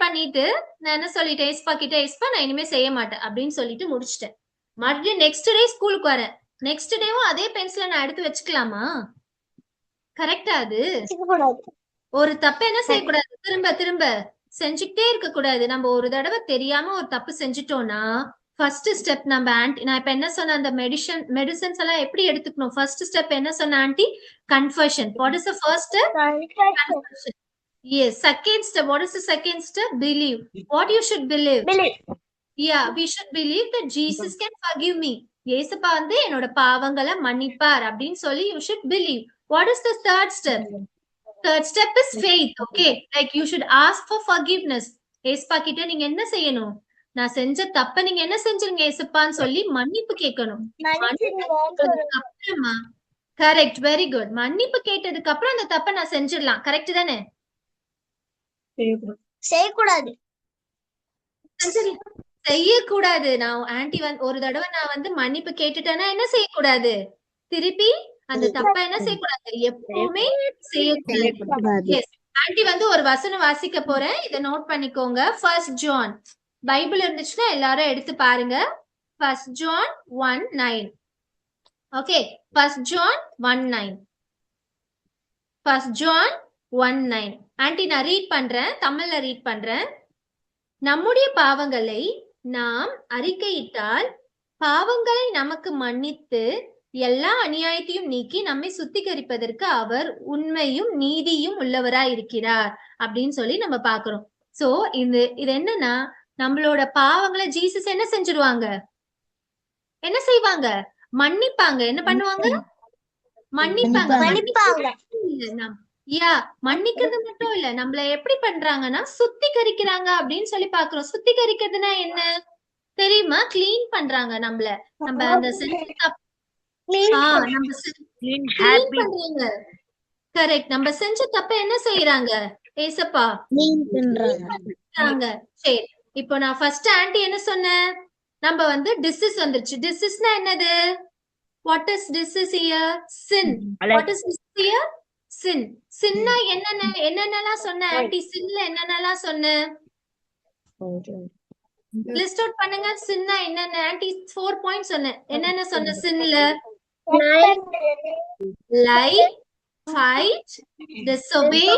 பண்ணிட்டு நான் என்ன சொல்லிட்டேன்? ஏசப்பா கிட்ட, ஏசப்பா நான் இனிமே செய்ய மாட்டேன் அப்படின்னு சொல்லிட்டு முடிச்சிட்டேன். மறுபடியும் நெக்ஸ்ட் டே ஸ்கூலுக்கு வரேன். நெக்ஸ்ட் டேவும் அதே பென்சிலை நான் எடுத்து வச்சுக்கலாமா? கரெக்டா? அது ஒரு தப்பு என்ன செய்யக்கூடாது? திரும்ப செஞ்சுக்கிட்டே இருக்க கூடாது. நம்ம ஒரு தடவை தெரியாம ஒரு தப்பு செஞ்சுட்டோம்னா ஃபர்ஸ்ட் ஸ்டெப் நம்ம நான் இப்ப என்ன சொன்ன, அந்த மெடிசன்ஸ் எல்லாம் எப்படி எடுத்துக்கணும்? ஃபர்ஸ்ட் ஸ்டெப் என்ன சொன்ன aunty? Confession. What is the first step? Confession. Yes. Second step. What is the second step? Believe. What you should believe? Yeah, we should believe that Jesus can forgive me. ஏசப்பா வந்து என்னோட பாவங்களை மன்னிப்பார் அப்படின்னு சொல்லி you should believe. What is the third step? Third step is faith. Okay, like you should ask for forgiveness. ஏசப்பா கிட்ட நீங்க என்ன செய்யணும்? நான் செஞ்ச தப்ப நீங்க என்ன செஞ்சிருங்க ஏசப்பான்னு சொல்லி மன்னிப்பு கேட்கணும். அப்புறமா கரெக்ட், வெரி குட். மன்னிப்பு கேட்டதுக்கு அப்புறம் அந்த தப்ப நான் செஞ்சிடலாம். கரெக்ட் தானே? செய்யக்கூடாது. நான் ஆன்டி வந்து ஒரு தடவை நான் வந்து மன்னிப்பு கேட்டுட்டேன்னா என்ன செய்யக்கூடாது? திருப்பி அந்த தப்ப என்ன செய்யக்கூடாது? எப்பவுமே செய்யக்கூடாது. ஆன்டி வந்து ஒரு வசனம் வாசிக்க போறேன், இதை நோட் பண்ணிக்கோங்க. 1 John. பைபிள் இருந்துச்சுன்னா எல்லாரும் எடுத்து பாருங்க. 1 John 1:9. Okay, 1 John 1:9. 1 John 1:9. Anti நான் ரீட் பண்றேன், தமிழ்ல ரீட் பண்றேன். நம்முடைய பாவங்களை நாம் அறிக்கையிட்டால் பாவங்களை நமக்கு மன்னித்து எல்லா அநியாயத்தையும் நீக்கி நம்மை சுத்திகரிப்பதற்கு அவர் உண்மையும் நீதியும் உள்ளவராய் இருக்கிறார் அப்படின்னு சொல்லி நம்ம பாக்குறோம். சோ இது என்னன்னா, நம்மளோட பாவங்களை ஜீசஸ் என்ன செஞ்சிருவாங்க, என்ன செய்வாங்க, மன்னிப்பாங்க. என்ன பண்ணுவாங்க, மன்னிப்பாங்க. யா மன்னிக்கிறது மட்டும் இல்ல, நம்மள எப்படி பண்றாங்கன்னா சுத்திகரிக்கிறாங்க அப்படின்னு சொல்லி பாக்குறோம். சுத்திகரிக்கிறதுனா என்ன தெரியுமா, கிளீன் பண்றாங்க நம்மள. நம்ம அந்த நம்ம Clean கிளீன் happy. பண்றாங்க. கரெக்ட். நம்ம செஞ்ச தப்ப என்ன செய்யறாங்க ஏசப்பா, சரி. இப்போ நான் ஃபர்ஸ்ட் ஆன்ட்டி என்ன சொன்னேன், நம்ம வந்து டிசீஸ் வந்துருச்சு. டிசீஸ்னா என்னது, what is disease here, sin. what is disease here, sin. sinனா என்னென்னலாம் சொன்ன ஆன்ட்டி, sinல என்னென்னலாம் சொன்ன, லிஸ்ட் அவுட் பண்ணுங்க. sinனா என்னென்ன ஆன்ட்டி, 4 பாயிண்ட்ஸ் சொன்னேன். என்னென்ன சொன்ன sinல, lie, fight, disobey,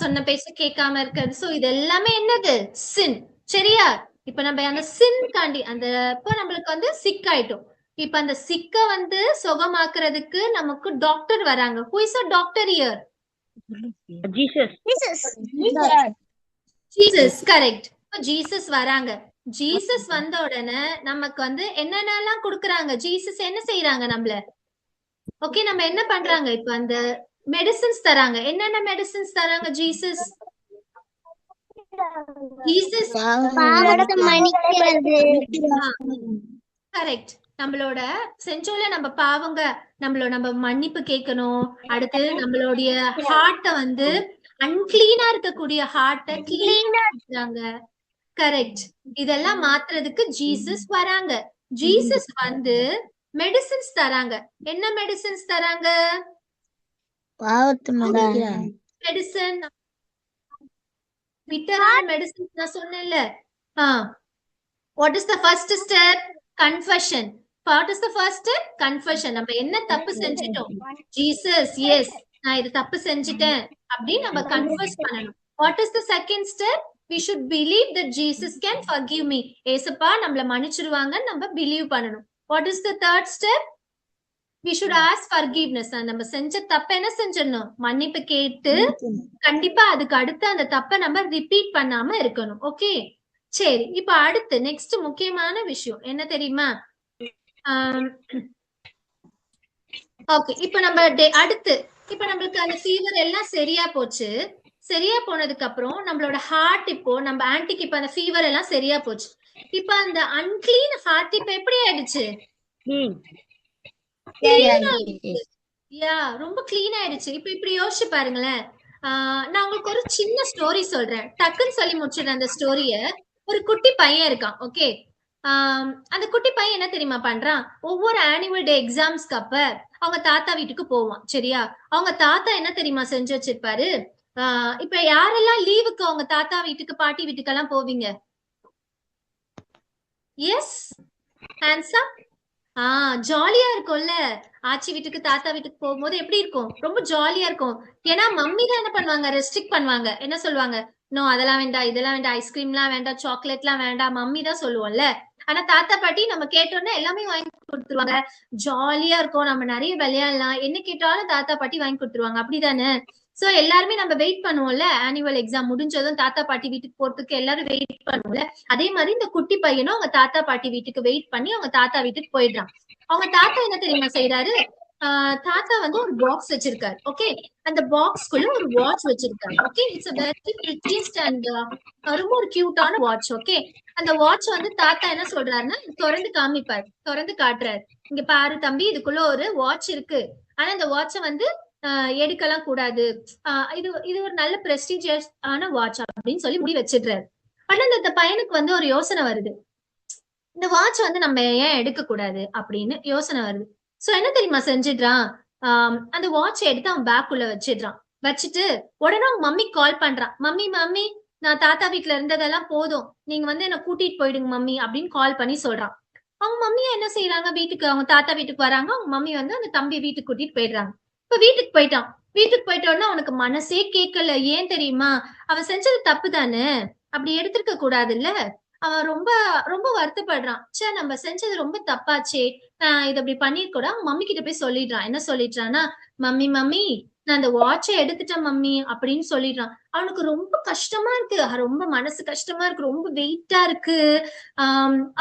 சொன்ன பேச்ச கேட்காம இருக்கிறது. சோ இது எல்லாமே என்னது, sin. சரியா? இப்ப நம்ம அந்த சின் காண்டி அந்த இப்ப நம்மளுக்கு வந்து சிக் ஆயிட்டோம். இப்ப அந்த சிக்க வந்து சுகமாக்குறதுக்கு நமக்கு டாக்டர் வராங்க. who is a doctor here, Jesus. Jesus. Correct. Jesus வராங்க. ஜீசஸ் வந்த உடனே நமக்கு வந்து என்னென்னலாம் கொடுக்குறாங்க, ஜீசஸ் என்ன செய்யறாங்க நம்மள, ஓகே நம்ம என்ன பண்றாங்க, இப்ப அந்த மெடிசின்ஸ் தராங்க. என்னென்ன மெடிசின்ஸ் தராங்க ஜீசஸ், ஜீசஸ் கரெக்ட். நம்மளோட செஞ்சோல நம்ம பாவங்க நம்ம மன்னிப்பு கேட்கணும். அடுத்து நம்மளுடைய ஹார்ட்ட வந்து அன்கிளீனா இருக்கக்கூடிய ஹார்ட்ட கிளீனா இருக்கிறாங்க. கரெக்ட். இதெல்லாம் மாத்துறதுக்கு ஜீசஸ் வராங்க. ஜீசஸ் வந்து மெடிசின்ஸ் தராங்க. என்ன மெடிசின்ஸ் தராங்க, மெடிசன், விட்டரான மெடிசின்ஸ் நான் சொன்னேன்ல. what is the first step, confession. what is the first step, confession. நம்ம என்ன தப்பு செஞ்சிட்டோம், ஜீசஸ் எஸ் நான் இது தப்பு செஞ்சிட்டேன் அப்படின்னு நம்ம கன்ஃபஸ் பண்ணணும். what is the second step, we should believe that Jesus can forgive me. ஏசப்பா நம்மள மன்னிச்சிடுவாங்க நம்ம பிலீவ் பண்ணணும். what is the third step, we should ask forgiveness. நம்ம செஞ்ச தப்ப என்ன செஞ்சிடணும், மன்னிப்பு கேட்டு கண்டிப்பா அதுக்கு அடுத்து அந்த தப்ப நம்ம ரிப்பீட் பண்ணாம இருக்கணும். ஓகே சரி. இப்ப அடுத்து நெக்ஸ்ட் முக்கியமான விஷயம் என்ன தெரியுமா, ஓகே இப்ப நம்ம அடுத்து இப்ப நம்மளுக்கு அந்த ஃபீவர் எல்லாம் சரியா போச்சு. சரியா போனதுக்கு அப்புறம் நம்மளோட ஹார்ட், இப்போ நம்ம ஆன்டிக்கு இப்ப அந்த ஃபீவர் எல்லாம் சரியா போச்சு. இப்ப அந்த அன்கிளீன் ஹார்ட் இப்ப எப்படி ஆயிடுச்சு, யா ரொம்ப கிளீன் ஆயிடுச்சு. இப்ப இப்படி யோசிச்சு பாருங்களேன். நான் உங்களுக்கு ஒரு சின்ன ஸ்டோரி சொல்றேன், டக்குன்னு சொல்லி முடிச்சிடுறேன் அந்த ஸ்டோரிய. ஒரு குட்டி பையன் இருக்கான். ஓகே அந்த குட்டி பையன் என்ன தெரியுமா பண்றான், ஒவ்வொரு ஆனுவல் டே எக்ஸாம்ஸ்க்கு அப்ப அவங்க தாத்தா வீட்டுக்கு போவான். சரியா? அவங்க தாத்தா என்ன தெரியுமா செஞ்சு வச்சிருப்பாரு, இப்ப யாரெல்லாம் லீவுக்கு அவங்க தாத்தா வீட்டுக்கு பாட்டி வீட்டுக்கெல்லாம் போவீங்க, எஸ் ஹேண்ட்ஸா, ஜாலியா இருக்கும்ல. ஆச்சி வீட்டுக்கு தாத்தா வீட்டுக்கு போகும்போது எப்படி இருக்கும், ரொம்ப ஜாலியா இருக்கும். ஏன்னா மம்மி தான் என்ன பண்ணுவாங்க, ரெஸ்ட்ரிக்ட் பண்ணுவாங்க. என்ன சொல்லுவாங்க, நோ அதெல்லாம் வேண்டாம், இதெல்லாம் வேண்டாம், ஐஸ்கிரீம் எல்லாம் வேண்டாம், சாக்லேட் எல்லாம் வேண்டாம், மம்மி தான் சொல்லுவோம்ல. ஆனா தாத்தா பாட்டி நம்ம கேட்டோம்னா எல்லாமே வாங்கி கொடுத்துருவாங்க. ஜாலியா இருக்கும், நம்ம நிறைய விளையாடலாம், என்ன கேட்டாலும் தாத்தா பாட்டி வாங்கி கொடுத்துருவாங்க. அப்படிதானே? சோ எல்லாருமே நம்ம வெயிட் பண்ணுவோம்ல, ஆனுவல் எக்ஸாம் முடிஞ்சதும் தாத்தா பாட்டி வீட்டுக்கு போறதுக்கு எல்லாரும் வெயிட் பண்ணுவோம்ல. அதே மாதிரி இந்த குட்டி பையனும் அவங்க தாத்தா பாட்டி வீட்டுக்கு வெயிட் பண்ணி அவங்க தாத்தா வீட்டுக்கு போயிடுறான். அவங்க தாத்தா என்ன தெரியுமா செய்யறாரு, தாத்தா வந்து ஒரு பாக்ஸ் வச்சிருக்காரு. ஓகே அந்த பாக்ஸ்குள்ள ஒரு வாட்ச் வச்சிருக்காரு. Okay it's very prettiest and ரொம்ப ஒரு கியூட்டான வாட்ச். ஓகே அந்த வாட்ச் வந்து தாத்தா என்ன சொல்றாருன்னா திறந்து காமிப்பாரு, திறந்து காட்டுறாரு. இங்க பாரு தம்பி, இதுக்குள்ள ஒரு வாட்ச் இருக்கு, ஆனா இந்த வாட்சை வந்து எடுக்கலாம் கூடாது, இது ஒரு நல்ல பிரஸ்டீஜியஸ் ஆன வாட்ச் அப்படின்னு சொல்லி முடி வச்சிடுறாரு. ஆனா இந்த பையனுக்கு வந்து ஒரு யோசனை வருது, இந்த வாட்ச் வந்து நம்ம ஏன் எடுக்க கூடாது அப்படின்னு யோசனை வருது. சோ என்ன தெரியுமா செஞ்சிடுறான், அந்த வாட்ச் எடுத்து அவன் பேக்குள்ள வச்சிடுறான். வச்சுட்டு உடனே அவங்க மம்மி கால் பண்றான், மம்மி மம்மி நான் தாத்தா வீட்டுல இருந்ததெல்லாம் போதும், நீங்க வந்து என்ன கூட்டிட்டு போயிடுங்க மம்மி அப்படின்னு கால் பண்ணி சொல்றான். அவங்க மம்மியா என்ன செய்யறாங்க, வீட்டுக்கு அவங்க தாத்தா வீட்டுக்கு வராங்க. அவங்க மம்மி வந்து அந்த தம்பி வீட்டுக்கு கூட்டிட்டு போயிடுறாங்க. இப்ப வீட்டுக்கு போயிட்டான். வீட்டுக்கு போயிட்ட உடனே அவனுக்கு மனசே கேட்கல. ஏன் தெரியுமா, அவன் செஞ்சது தப்பு தானே, அப்படி எடுத்திருக்க கூடாது இல்ல. அவன் ரொம்ப ரொம்ப வருத்தப்படுறான். சே நம்ம செஞ்சது ரொம்ப தப்பாச்சே, இதை அப்படி பண்ணிருக்கூட. அவன் மம்மி கிட்ட போய் சொல்லிடுறான். என்ன சொல்லிடுறான்னா, மம்மி மம்மி நான் அந்த வாட்சை எடுத்துட்டேன் மம்மி அப்படின்னு சொல்லிடுறான். அவனுக்கு ரொம்ப கஷ்டமா இருக்கு, ரொம்ப மனசு கஷ்டமா இருக்கு, ரொம்ப வெயிட்டா இருக்கு.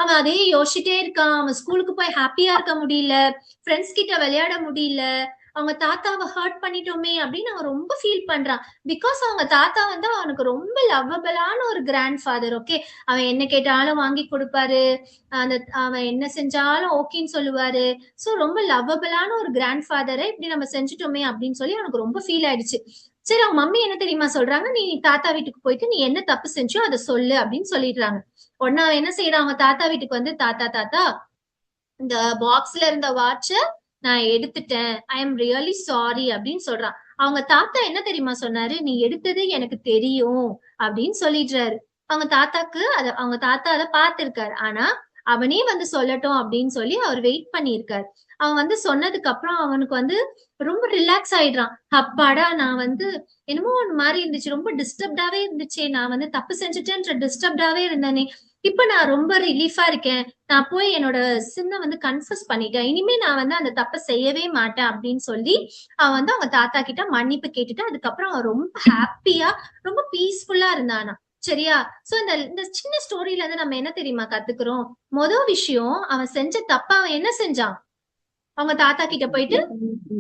அவன் அதே யோசிச்சுட்டே இருக்கான். அவன் ஸ்கூலுக்கு போய் ஹாப்பியா இருக்க முடியல, ஃப்ரெண்ட்ஸ் கிட்ட விளையாட முடியல, அவங்க தாத்தாவை ஹர்ட் பண்ணிட்டோமே அப்படின்னு அவன் ரொம்ப ஃபீல் பண்றான். பிகாஸ் அவங்க தாத்தா வந்து அவனுக்கு ரொம்ப லவ்வபிளான ஒரு கிராண்ட் ஃபாதர். ஓகே, அவன் என்ன கேட்டாலும் வாங்கி கொடுப்பாரு, அவன் என்ன செஞ்சாலும் ஓகேன்னு சொல்லுவாரு. சோ ரொம்ப லவ்வபிளான ஒரு கிராண்ட் ஃபாதரை இப்படி நம்ம செஞ்சுட்டோமே அப்படின்னு சொல்லி அவனுக்கு ரொம்ப ஃபீல் ஆயிடுச்சு. சரி, அவங்க மம்மி என்ன தெரியுமா சொல்றாங்க, நீ தாத்தா வீட்டுக்கு போயிட்டு நீ என்ன தப்பு செஞ்சோ அதை சொல்லு அப்படின்னு சொல்லிடுறாங்க. உடனே அவன் என்ன செய்யறான், அவங்க தாத்தா வீட்டுக்கு வந்து தாத்தா இந்த பாக்ஸ்ல இருந்த வாட்ச நான் எடுத்துட்டேன், ஐ எம் ரியலி சாரி அப்படின்னு சொல்றான். அவங்க தாத்தா என்ன தெரியுமா சொன்னாரு, நீ எடுத்தது எனக்கு தெரியும் அப்படின்னு சொல்லிடுறாரு. அவங்க தாத்தா அதை பார்த்திருக்காரு. ஆனா அவனே வந்து சொல்லட்டும் அப்படின்னு சொல்லி அவர் வெயிட் பண்ணியிருக்காரு. அவன் வந்து சொன்னதுக்கு அப்புறம் அவனுக்கு வந்து ரொம்ப ரிலாக்ஸ் ஆயிடுறான். அப்பாடா, நான் வந்து என்னமோ ஒரு மாதிரி இருந்துச்சு, ரொம்ப டிஸ்டர்ப்டாவே இருந்துச்சு, நான் வந்து தப்பு செஞ்சுட்டேன்ற டிஸ்டர்ப்டாவே இருந்தேனே, இப்ப நான் ரொம்ப ரிலீஃபா இருக்கேன், நான் போய் என்னோட சின்ன வந்து கன்ஃபஸ் பண்ணிட்டேன், இனிமே நான் வந்து அந்த தப்பை செய்யவே மாட்டேன் அப்படின்னு சொல்லி அவன் வந்து அவங்க தாத்தா கிட்ட மன்னிப்பு கேட்டுட்டு அதுக்கப்புறம் அவன் ரொம்ப ஹாப்பியா ரொம்ப பீஸ்ஃபுல்லா இருந்தானா. சரியா? சோ இந்த சின்ன ஸ்டோரியில இருந்து நம்ம என்ன தெரியுமா கத்துக்கிறோம்? மொதல் விஷயம், அவன் செஞ்ச தப்ப அவன் என்ன செஞ்சான், அவங்க தாத்தா கிட்ட போயிட்டு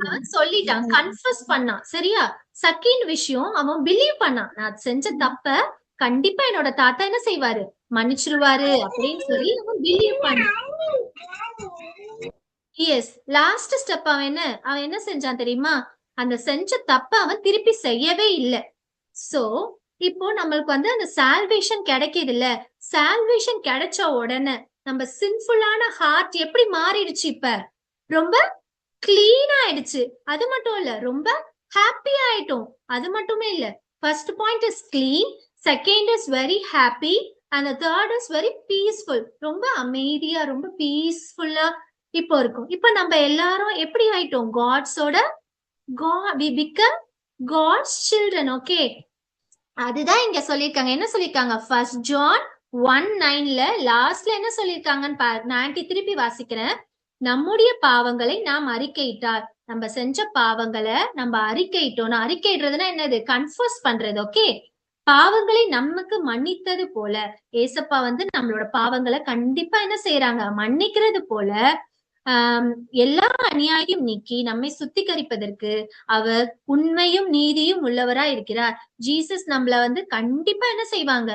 அவன் சொல்லிட்டான், கன்ஃபஸ் பண்ணான். சரியா? செகண்ட் விஷயம், அவன் பிலீவ் பண்ணான், நான் செஞ்ச தப்ப கண்டிப்பா என்னோட தாத்தா என்ன செய்வாரு, மன்னிச்சிருவாரு அப்படின்னு சொல்லி அவன் பிலீவ் பண்ணான். எஸ், லாஸ்ட் ஸ்டெப் அவன் என்ன செஞ்சான் தெரியுமா, அந்த செஞ்ச தப்ப அவன் திருப்பி செய்யவே இல்லை. சோ இப்போ நம்மளுக்கு வந்து அந்த சால்வேஷன் கிடைக்குது இல்ல, சால்வேஷன் கிடைச்ச உடனே நம்ம சின்ஃபுல்லான ஹார்ட் எப்படி மாறிடுச்சு, இப்ப ரொம்ப கிளீன் ஆயிடுச்சு. அது மட்டும் இல்ல, ரொம்ப ஹாப்பி ஆயிட்டோம். அது மட்டுமே இல்ல, first point is clean, second is very happy, and third is very peaceful. ரொம்ப அமைதியா ரொம்ப பீஸ்ஃபுல்லா இப்போ இருக்கும். இப்ப நம்ம எல்லாரும் எப்படி ஆயிட்டோம், we become God's children. Okay, அதுதான் இங்க சொல்லிருக்காங்க. என்ன சொல்லிருக்காங்க, ஃபர்ஸ்ட் ஜான் 1:9ல லாஸ்ட்ல என்ன சொல்லிருக்காங்கன்னு பாரு, நான் திருப்பி வாசிக்கிறேன். நம்முடைய பாவங்களை நாம் அறிக்கையிட்டார், நம்ம செஞ்ச பாவங்களை நம்ம அறிக்கையிட்டோம். அறிக்கையிடுறதுன்னா என்னது, கன்ஃபர்ஸ் பண்றது. ஓகே, பாவங்களை நமக்கு மன்னித்தது போல ஏசப்பா வந்து நம்மளோட பாவங்களை கண்டிப்பா என்ன செய்யறாங்க, மன்னிக்கிறது போல எல்லா அநியாயம் நீக்கி நம்மை சுத்திகரிப்பதற்கு அவர் உண்மையும் நீதியும் உள்ளவரா இருக்கிறார். ஜீசஸ் நம்மள வந்து கண்டிப்பா என்ன செய்வாங்க,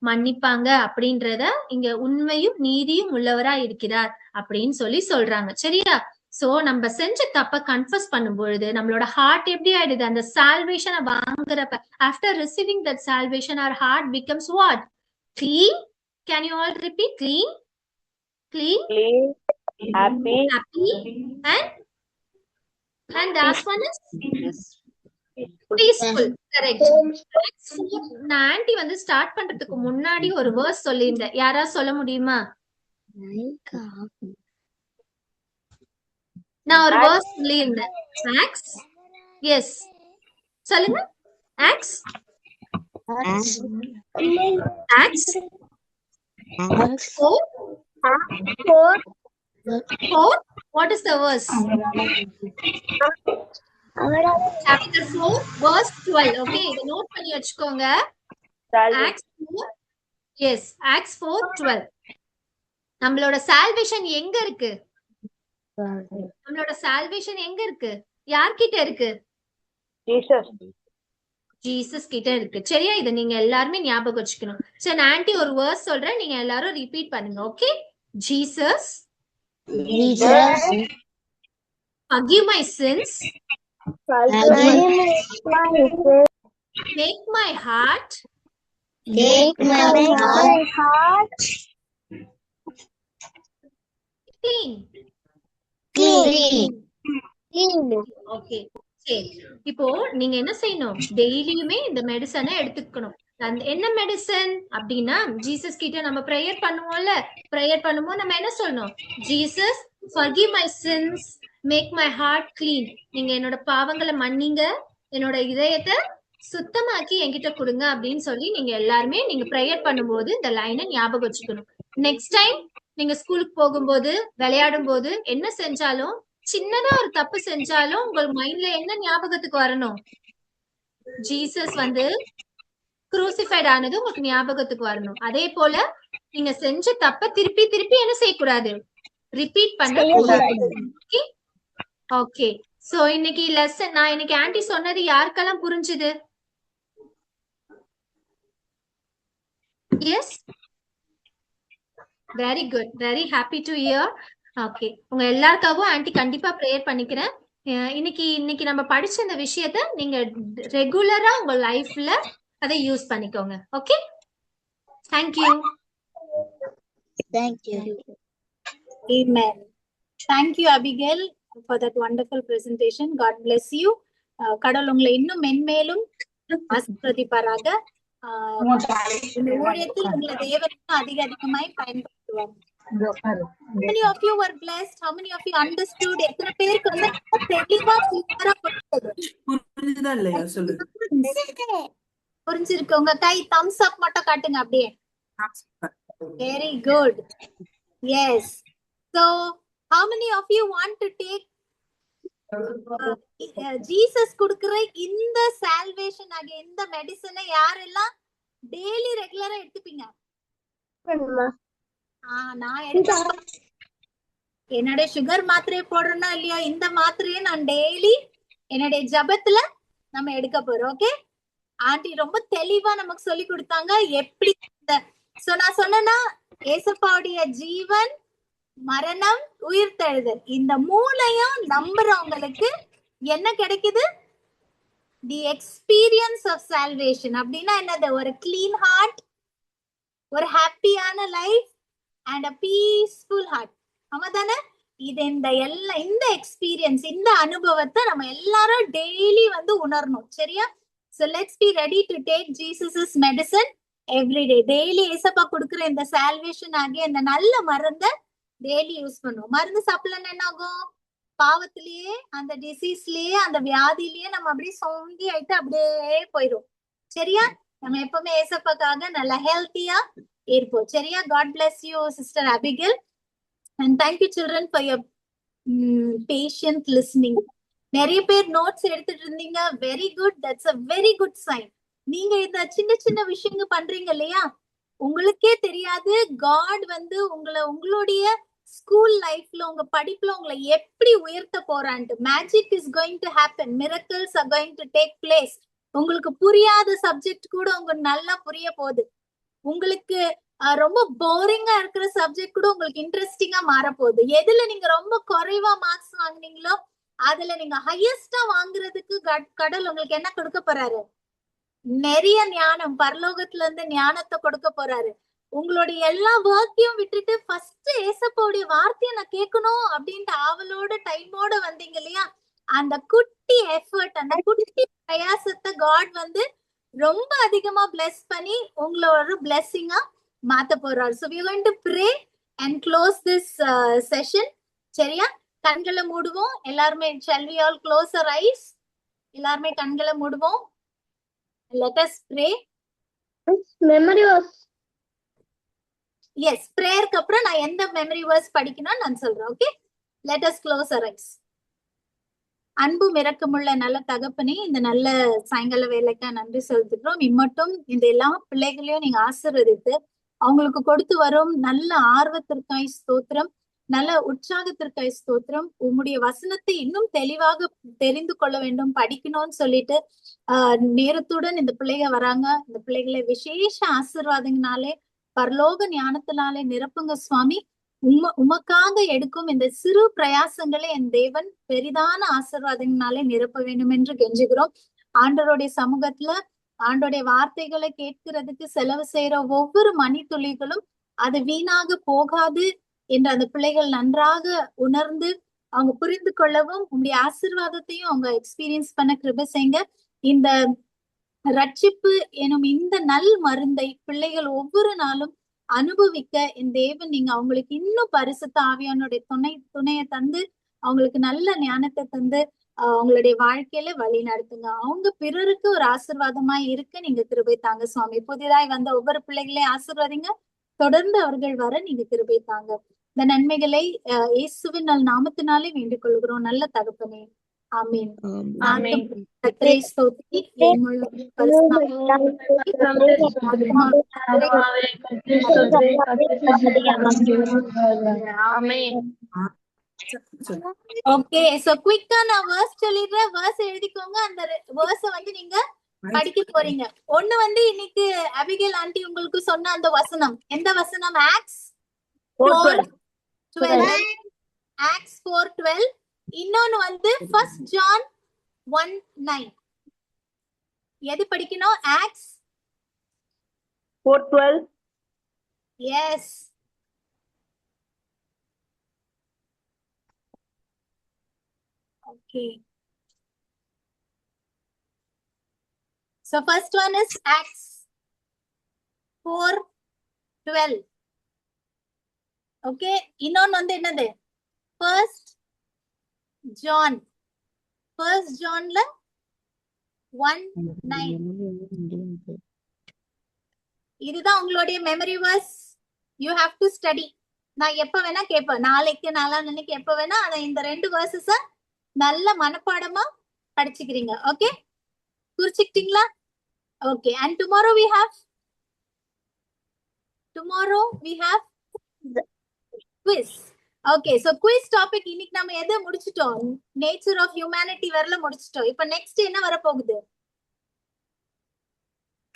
மன்னிப்பாங்க அப்படின்றத இங்க உண்மையும் நீதியும் உள்ளவரா இருக்கிறார் அப்படின்னு சொல்லி சொல்றாங்க. சரியா? சோ நம்ம செஞ்ச தப்ப கன்ஃபஸ் பண்ணும் பொழுது நம்மளோட ஹார்ட் எப்படி ஆயிடுது, அந்த சால்வேஷனை வாங்குறப்ப, after receiving that salvation our heart becomes what, clean. Can you all repeat? Clean, happy, and last one is peaceful. Correct. நான் ஆன்ட்டி வந்து ஸ்டார்ட் பண்றதுக்கு முன்னாடி ஒரு வேர்ஸ் சொல்லியிருந்தேன், யாராவது சொல்ல முடியுமா? நான் ஒரு வேர்ஸ் சொல்லியிருந்தேன், ஆக்ஸ். எஸ், சொல்லுங்க. Acts What is the verse? Chapter 4 verse 12. Okay, இத நோட் பண்ணி வச்சுக்கோங்க. Acts 4. Yes, Acts 4:12. நம்மளோட சால்வேஷன் எங்க இருக்கு, நம்மளோட சால்வேஷன் எங்க இருக்கு, யார்கிட்ட இருக்கு, ஜீசஸ் கிட்ட இருக்கு. சரியா? இத நீங்க எல்லாருமே ஞாபகம் வச்சுக்கணும். சரி, நான் ஆன்ட்டி ஒரு வேர்ஸ் சொல்றேன், நீங்க எல்லாரும் ரிப்பீட் பண்ணுங்க. Okay, Jesus forgive my sins, make my heart clean. Okay, சரி. இப்போ நீங்க என்ன செய்யணும், டெய்லியுமே இந்த மெடிசனை எடுத்துக்கணும். என்ன மெடிசன் அப்படின்னா, ஜீசஸ் கிட்ட நம்ம ப்ரேயர் பண்ணுவோம்ல, ப்ரேயர் பண்ணும்போது நம்ம என்ன சொல்லணும், Jesus forgive my sins, make my heart clean. நீங்க என்னோட பாவங்களை மன்னிங்க, என்னோட இதயத்தை சுத்தமாக்கி என்கிட்ட கொடுங்க அப்படின்னு சொல்லி நீங்க எல்லாருமே நீங்க ப்ரேயர் பண்ணும்போது இந்த லைனை ஞாபகம் வச்சுக்கணும். நெக்ஸ்ட் டைம் நீங்க ஸ்கூலுக்கு போகும்போது, விளையாடும் போது, என்ன செஞ்சாலும் சின்னதா ஒரு தப்பு செஞ்சாலும் உங்கள் மைண்ட்ல என்ன ஞாபகத்துக்கு வரணும்? ஜீசஸ் வந்து குரூசிஃபைட் ஆனது உங்களுக்கு ஞாபகத்துக்கு வரணும். அதே போல நீங்க செஞ்ச தப்ப திருப்பி திருப்பி என்ன செய்யக்கூடாது? ரிப்பீட் பண்ண கூடாது. Okay okay. சோ இன்னைக்கு லெசன் நான் இன்னைக்கு ஆன்ட்டி சொன்னது யாருக்கெல்லாம் புரிஞ்சுது? Yes, very good, very happy to hear. Okay, உங்க எல்லாருக்காகவும் ஆன்ட்டி கண்டிப்பா ப்ரேயர் பண்ணிக்கிறேன். இன்னைக்கு நம்ம படிச்ச இந்த விஷயத்த நீங்க ரெகுலரா உங்க லைஃப்ல அதை யூஸ் பண்ணிக்கோங்க. Okay, thank you. Thank you. Amen. Thank you, Abigail, for that wonderful presentation. God bless you. கடவுள் உங்களை இன்னும் மென்மேலும் ஆசீர்வதிப்பாராக. இந்த ஊழியத்தில் உங்களை தேவன் அதிக அதிகமாய் பயன்படுத்துவார். How many of you were blessed? How many of you understood? எத்தனை பேருக்கு வந்து தெளிவா சூப்பரா புரிஞ்சுதா இல்லையா சொல்லுங்க. புரிஞ்சிருக்கு? உங்க கை thumbs up மட்டும் காட்டுங்க அப்படியே. Very good. Yes. So, how many of you want to take Jesus கொடுக்கிற இந்த salvation ஆகிய இந்த மெடிசனை யாரெல்லாம் டெய்லி ரெகுலரா எடுத்துப்பீங்க? நான் எடுக்கிறேன். என்னுடைய சுகர் மாத்திரையை போடுறேன்னா இல்லையா, இந்த மாத்திரையை நான் டெய்லி என்னுடைய ஜபத்துல நம்ம எடுக்க போறோம். ஓகே, ஆண்டி ரொம்ப தெளிவா நமக்கு சொல்லி கொடுத்தாங்க எப்படி. நான் சொன்னா ஏசப்பாவுடைய ஜீவன், மரணம், உயிர்த்தெழுதல், இந்த மூணையும் நம்புறவங்களுக்கு என்ன கிடைக்குது? The experience of salvation. அப்படின்னா என்னது? ஒரு கிளீன் ஹார்ட், ஒரு ஹாப்பியான life and a peaceful heart. ஆமா தானே? இது இந்த எக்ஸ்பீரியன்ஸ், இந்த அனுபவத்தை நம்ம எல்லாரும் டெய்லி வந்து உணரணும். சரியா? So let's be ready to take Jesus's medicine every day. Daily ஏசப்பா கொடுக்குற இந்த சால்வேஷன் ஆகிய இந்த நல்ல மருந்தை டெய்லி யூஸ் பண்ணுவோம். மருந்து சாப்பிடலன்னு என்ன ஆகும்? பாவத்திலேயே, அந்த டிசீஸ்லயே, அந்த வியாதியிலேயே நம்ம அப்படியே சொங்கி ஆயிட்டு அப்படியே போயிடும். சரியா? நம்ம எப்பவுமே ஏசப்பாக்காக நல்ல ஹெல்த்தியா இருப்போம். சரியா? God bless you, Sister Abigail, and thank you children for your patient listening. நிறைய பேர் நோட்ஸ் எடுத்துட்டு இருந்தீங்க. Very good, that's a very good sign. நீங்க இந்த சின்ன சின்ன விஷயங்கள் பண்றீங்க இல்லையா, உங்களுக்கே தெரியாது காட் வந்து உங்களுடைய ஸ்கூல் லைஃப்ல, உங்க படிப்புல உங்களை எப்படி உயர்த்த போறான்ட்டு. Magic is going to happen, miracles are going to take place. உங்களுக்கு புரியாத சப்ஜெக்ட் கூட உங்களுக்கு நல்லா புரிய போகுது. உங்களுக்கு ரொம்ப போரிங்கா இருக்கிற சப்ஜெக்ட் கூட உங்களுக்கு இன்ட்ரெஸ்டிங்கா மாற போகுது. எதுல நீங்க ரொம்ப குறைவா மார்க்ஸ் வாங்குனீங்களோ அதுல நீங்க ஹையஸ்டா வாங்குறதுக்கு கடவுள் உங்களுக்கு என்ன கொடுக்க போறாரு? நிறைய ஞானம், பரலோகத்துல இருந்து ஞானத்தை கொடுக்க போறாரு. உங்களுடைய எல்லா ஒர்க்கையும் விட்டுட்டு ஃபர்ஸ்ட் ஏசப்பாவுடைய வார்த்தையை நான் கேட்கணும் அப்படின்ட்டு ஆவலோட டைமோட வந்தீங்க இல்லையா, அந்த குட்டி எஃபர்ட், அந்த குட்டி பிரயாசத்தை காட் வந்து ரொம்ப அதிகமா பிளஸ் பண்ணி உங்களோட பிளெஸிங்கா மாத்த போறாரு. So we are going to pray and close this session. சரியா? கண்களை மூடுவோம் எல்லாருமே. Shall we all close our eyes? எல்லாருமே கண்களை மூடுவோம். Let us pray. Memory verse. Yes, பிரேயருக்கு அப்புறம் நான் எந்த மெமரி வேர்ஸ் படிக்கணும் நான் சொல்றேன். Okay, let us close our eyes. அன்பும் இரக்கமுள்ள நல்ல தகப்பனே, இந்த நல்ல சாயங்கால வேலைக்கா நன்றி செலுத்துகிறோம். இம்மட்டும் இந்த எல்லா பிள்ளைகளையும் நீங்க ஆசீர்வதித்து அவங்களுக்கு கொடுத்து வரும் நல்ல ஆர்வத்திற்காய் ஸ்தோத்திரம், நல்ல உற்சாகத்திற்காய் ஸ்தோத்திரம். உம்முடைய வசனத்தை இன்னும் தெளிவாக தெரிந்து கொள்ள வேண்டும், படிக்கணும்னு சொல்லிட்டு நேரத்துடன் இந்த பிள்ளைங்க வராங்க. இந்த பிள்ளைகளை விசேஷ ஆசீர்வாதங்களாலே, பரலோக ஞானத்தினாலே நிரப்புங்க சுவாமி. உமக்காக எடுக்கும் இந்த சிறு பிரயாசங்களை என் தேவன் பெரிதான ஆசீர்வாதங்களாலே நிரப்ப வேண்டும் என்று கெஞ்சுகிறோம். ஆண்டவருடைய சமூகத்துல ஆண்டோடைய வார்த்தைகளை கேட்கிறதுக்கு செலவு செய்யற ஒவ்வொரு மணித்துளிகளும் அது வீணாக போகாது என்று அந்த பிள்ளைகள் நன்றாக உணர்ந்து அவங்க புரிந்து கொள்ளவும், உங்களுடைய ஆசீர்வாதத்தையும் அவங்க எக்ஸ்பீரியன்ஸ் பண்ண கிருபை செய்யுங்க. இந்த ரட்சிப்பு எனும் இந்த நல் மருந்தை பிள்ளைகள் ஒவ்வொரு நாளும் அனுபவிக்க என் தேவன் நீங்க அவங்களுக்கு இன்னும் பரிசுத்த ஆவியானுடைய துணையை தந்து அவங்களுக்கு நல்ல ஞானத்தை தந்து அவங்களுடைய வாழ்க்கையில வழி நடத்துங்க. அவங்க பிறருக்கு ஒரு ஆசீர்வாதமாய் இருக்க நீங்க கிருபை தாங்க சுவாமி. புதிதாய் வந்த ஒவ்வொரு பிள்ளைகளையும் ஆசீர்வாதிங்க. தொடர்ந்து அவர்கள் வர நீங்க கிருபை தாங்க. இந்த நன்மைகளை இயேசுவின் நாமத்தினாலே வேண்டிக் கொள்கிறோம் நல்ல தகப்பனே. ஆமீன். ஆமென். கர்த்தரை ஸ்தோத்திரி. எம்முள்ள ஓகே, சோ குயிக்கா நான் வேர்ஸ் சொல்லிடுறேன். வேர்ஸ் எழுதிக்கோங்க. அந்த வேர்ஸ வந்து நீங்க படிக்க போறீங்க. ஒண்ணு வந்து இன்னைக்கு அபிகேல் ஆண்டி உங்களுக்கு சொன்ன அந்த வசனம். எந்த வசனம்? ஆக்ட்ஸ் 4:12. ஆக்ட்ஸ் 4:12. இன்னொன்னு வந்து 1 John 1:9. எது படிக்கணும்? Acts 4:12. Yes. Okay. So first one is Acts 4:12. Okay. இன்னொன்னு வந்து என்னது? 1 John. 1 Johnல 1:9. இதுதான் உங்களுடைய memory verse. You have to study. நான் எப்ப வேணா கேட்பேன். நாளைக்கு நாளான்னைக்கு எப்ப வேணா அதை இந்த 2 வேர்சஸ நல்ல மனப்பாடமா படிச்சுக்கிறீங்க. ஓகே, குறிச்சுக்கிட்டீங்களா? Okay. And tomorrow we have quiz. ஓகே, சோ குவிஸ் டாபிக் இன்னைக்கு நம்ம எதை முடிச்சிட்டோம்? நேச்சர் ஆஃப் ஹியூமனிட்டி வரல முடிச்சிட்டோம். இப்போ நெக்ஸ்ட் என்ன வர போகுது?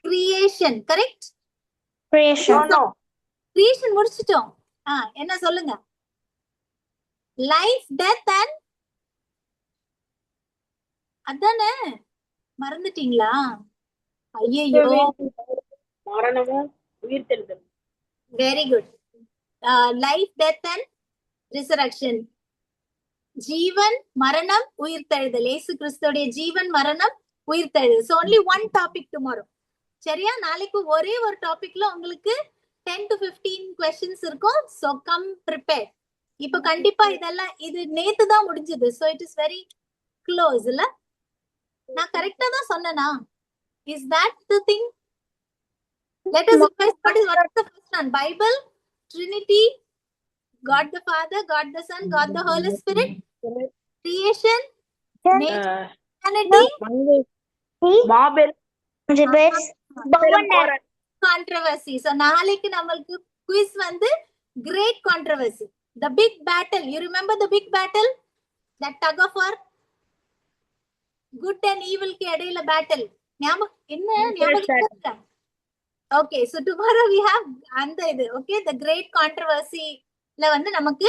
கிரியேஷன். கரெக்ட்? கிரியேஷன் முடிச்சிட்டோம். என்ன சொல்லுங்க? லைஃப், டெத் அண்ட் அதானே, மறந்துட்டீங்களா? ஐயோ, மரணமும் உயிர்த்தெழுதல். Very good. Life, death and resurrection. ஜீவன், மரணம், உயிர்த்தெழுதல். இயேசு கிறிஸ்துவோட ஜீவன், மரணம், உயிர்த்தெழுதல். So only one topic tomorrow. சரியா? நாளைக்கு ஒரே ஒரு டாபிக்ல உங்களுக்கு 10 to 15 questions இருக்கும். So come prepared. இப்போ கண்டிப்பா இதெல்லாம் இது நேத்து தான் முடிஞ்சது. So it is very close இல்ல? நான் கரெக்ட்டா தான் சொன்னேனா? Is that the thing? Let us request what is the first one? Bible, Trinity, God the Father, God the Son, God the Holy Spirit, creation, nature, humanity, Babel controversy. So நாளைக்கு நம்மளுக்கு quiz வந்து great controversy. The big battle. You remember the big battle? That tug of war? Good and evil க்கு இடையில battle. ஞாபகம்? Okay, so tomorrow we have அந்த இது. Okay, the great controversy ல வந்து நமக்கு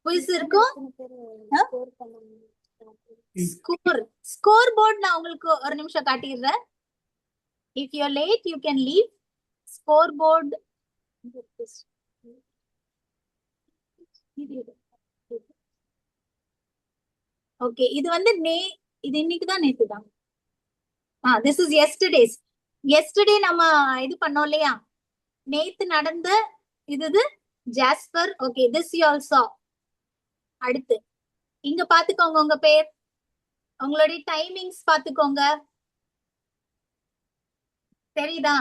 quiz இருக்கும். ஸ்கோர் போர்ட் நான் உங்களுக்கு ஒரு நிமிஷம் காட்டிடுறேன். If you're late, you can leave. Scoreboard. Okay, இது வந்து இது இன்னைக்கு தான், நேத்து தான். This is yesterday's. Yesterday நம்ம இது பண்ணோம் இல்லையா? நேத்து நடந்த இது jasper. Okay, this you all saw. அடுத்து இங்க பாத்துக்கோங்க உங்க பேர், உங்களுடைய டைமிங்ஸ் பாத்துக்கோங்க. தெரியுதா?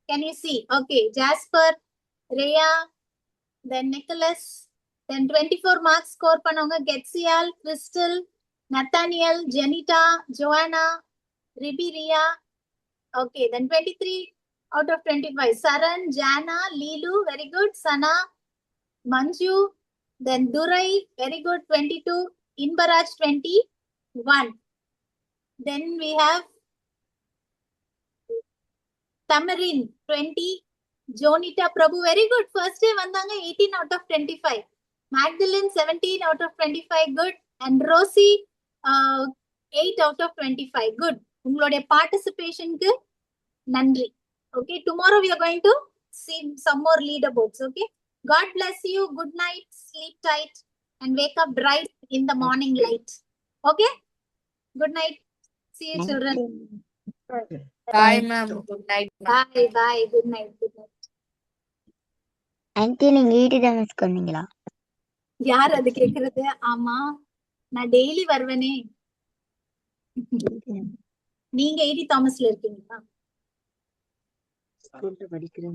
Can you see? Okay, Jasper, Rhea, then Nicholas, then 24 marks score பண்ணவங்க Getsial, Crystal, Nathaniel, Janita, Joanna, Ribiria. Okay, then 23 out of 25. Saran, Jana, Lilu, very good. Sana, Manju, then Durai, very good, 22. Inbaraj, 21. Then we have Tamarin, 20. Jonita Prabhu, very good. First day வந்தாங்க 18 out of 25. Magdalene, 17 out of 25. Good. And Rosie, 8 out of 25. Good. உங்களுடைய பார்ட்டிசிபேஷனுக்கு நன்றி. Okay, tomorrow we are going to see some more leaderboards. Okay, God bless you. Good night. Sleep tight and wake up bright in the morning light. Okay, good night. See you, children. Bye, ma'am. Good night. Bye, bye. Good night. Good night. Anti நீங்க ED தான் miss பண்ணீங்களா? யார் அது கேக்குறது? ஆமா, நான் daily வருவேனே. நீங்க 80 தாமஸ்ல இருக்கீங்களா? படிக்கிறேன்.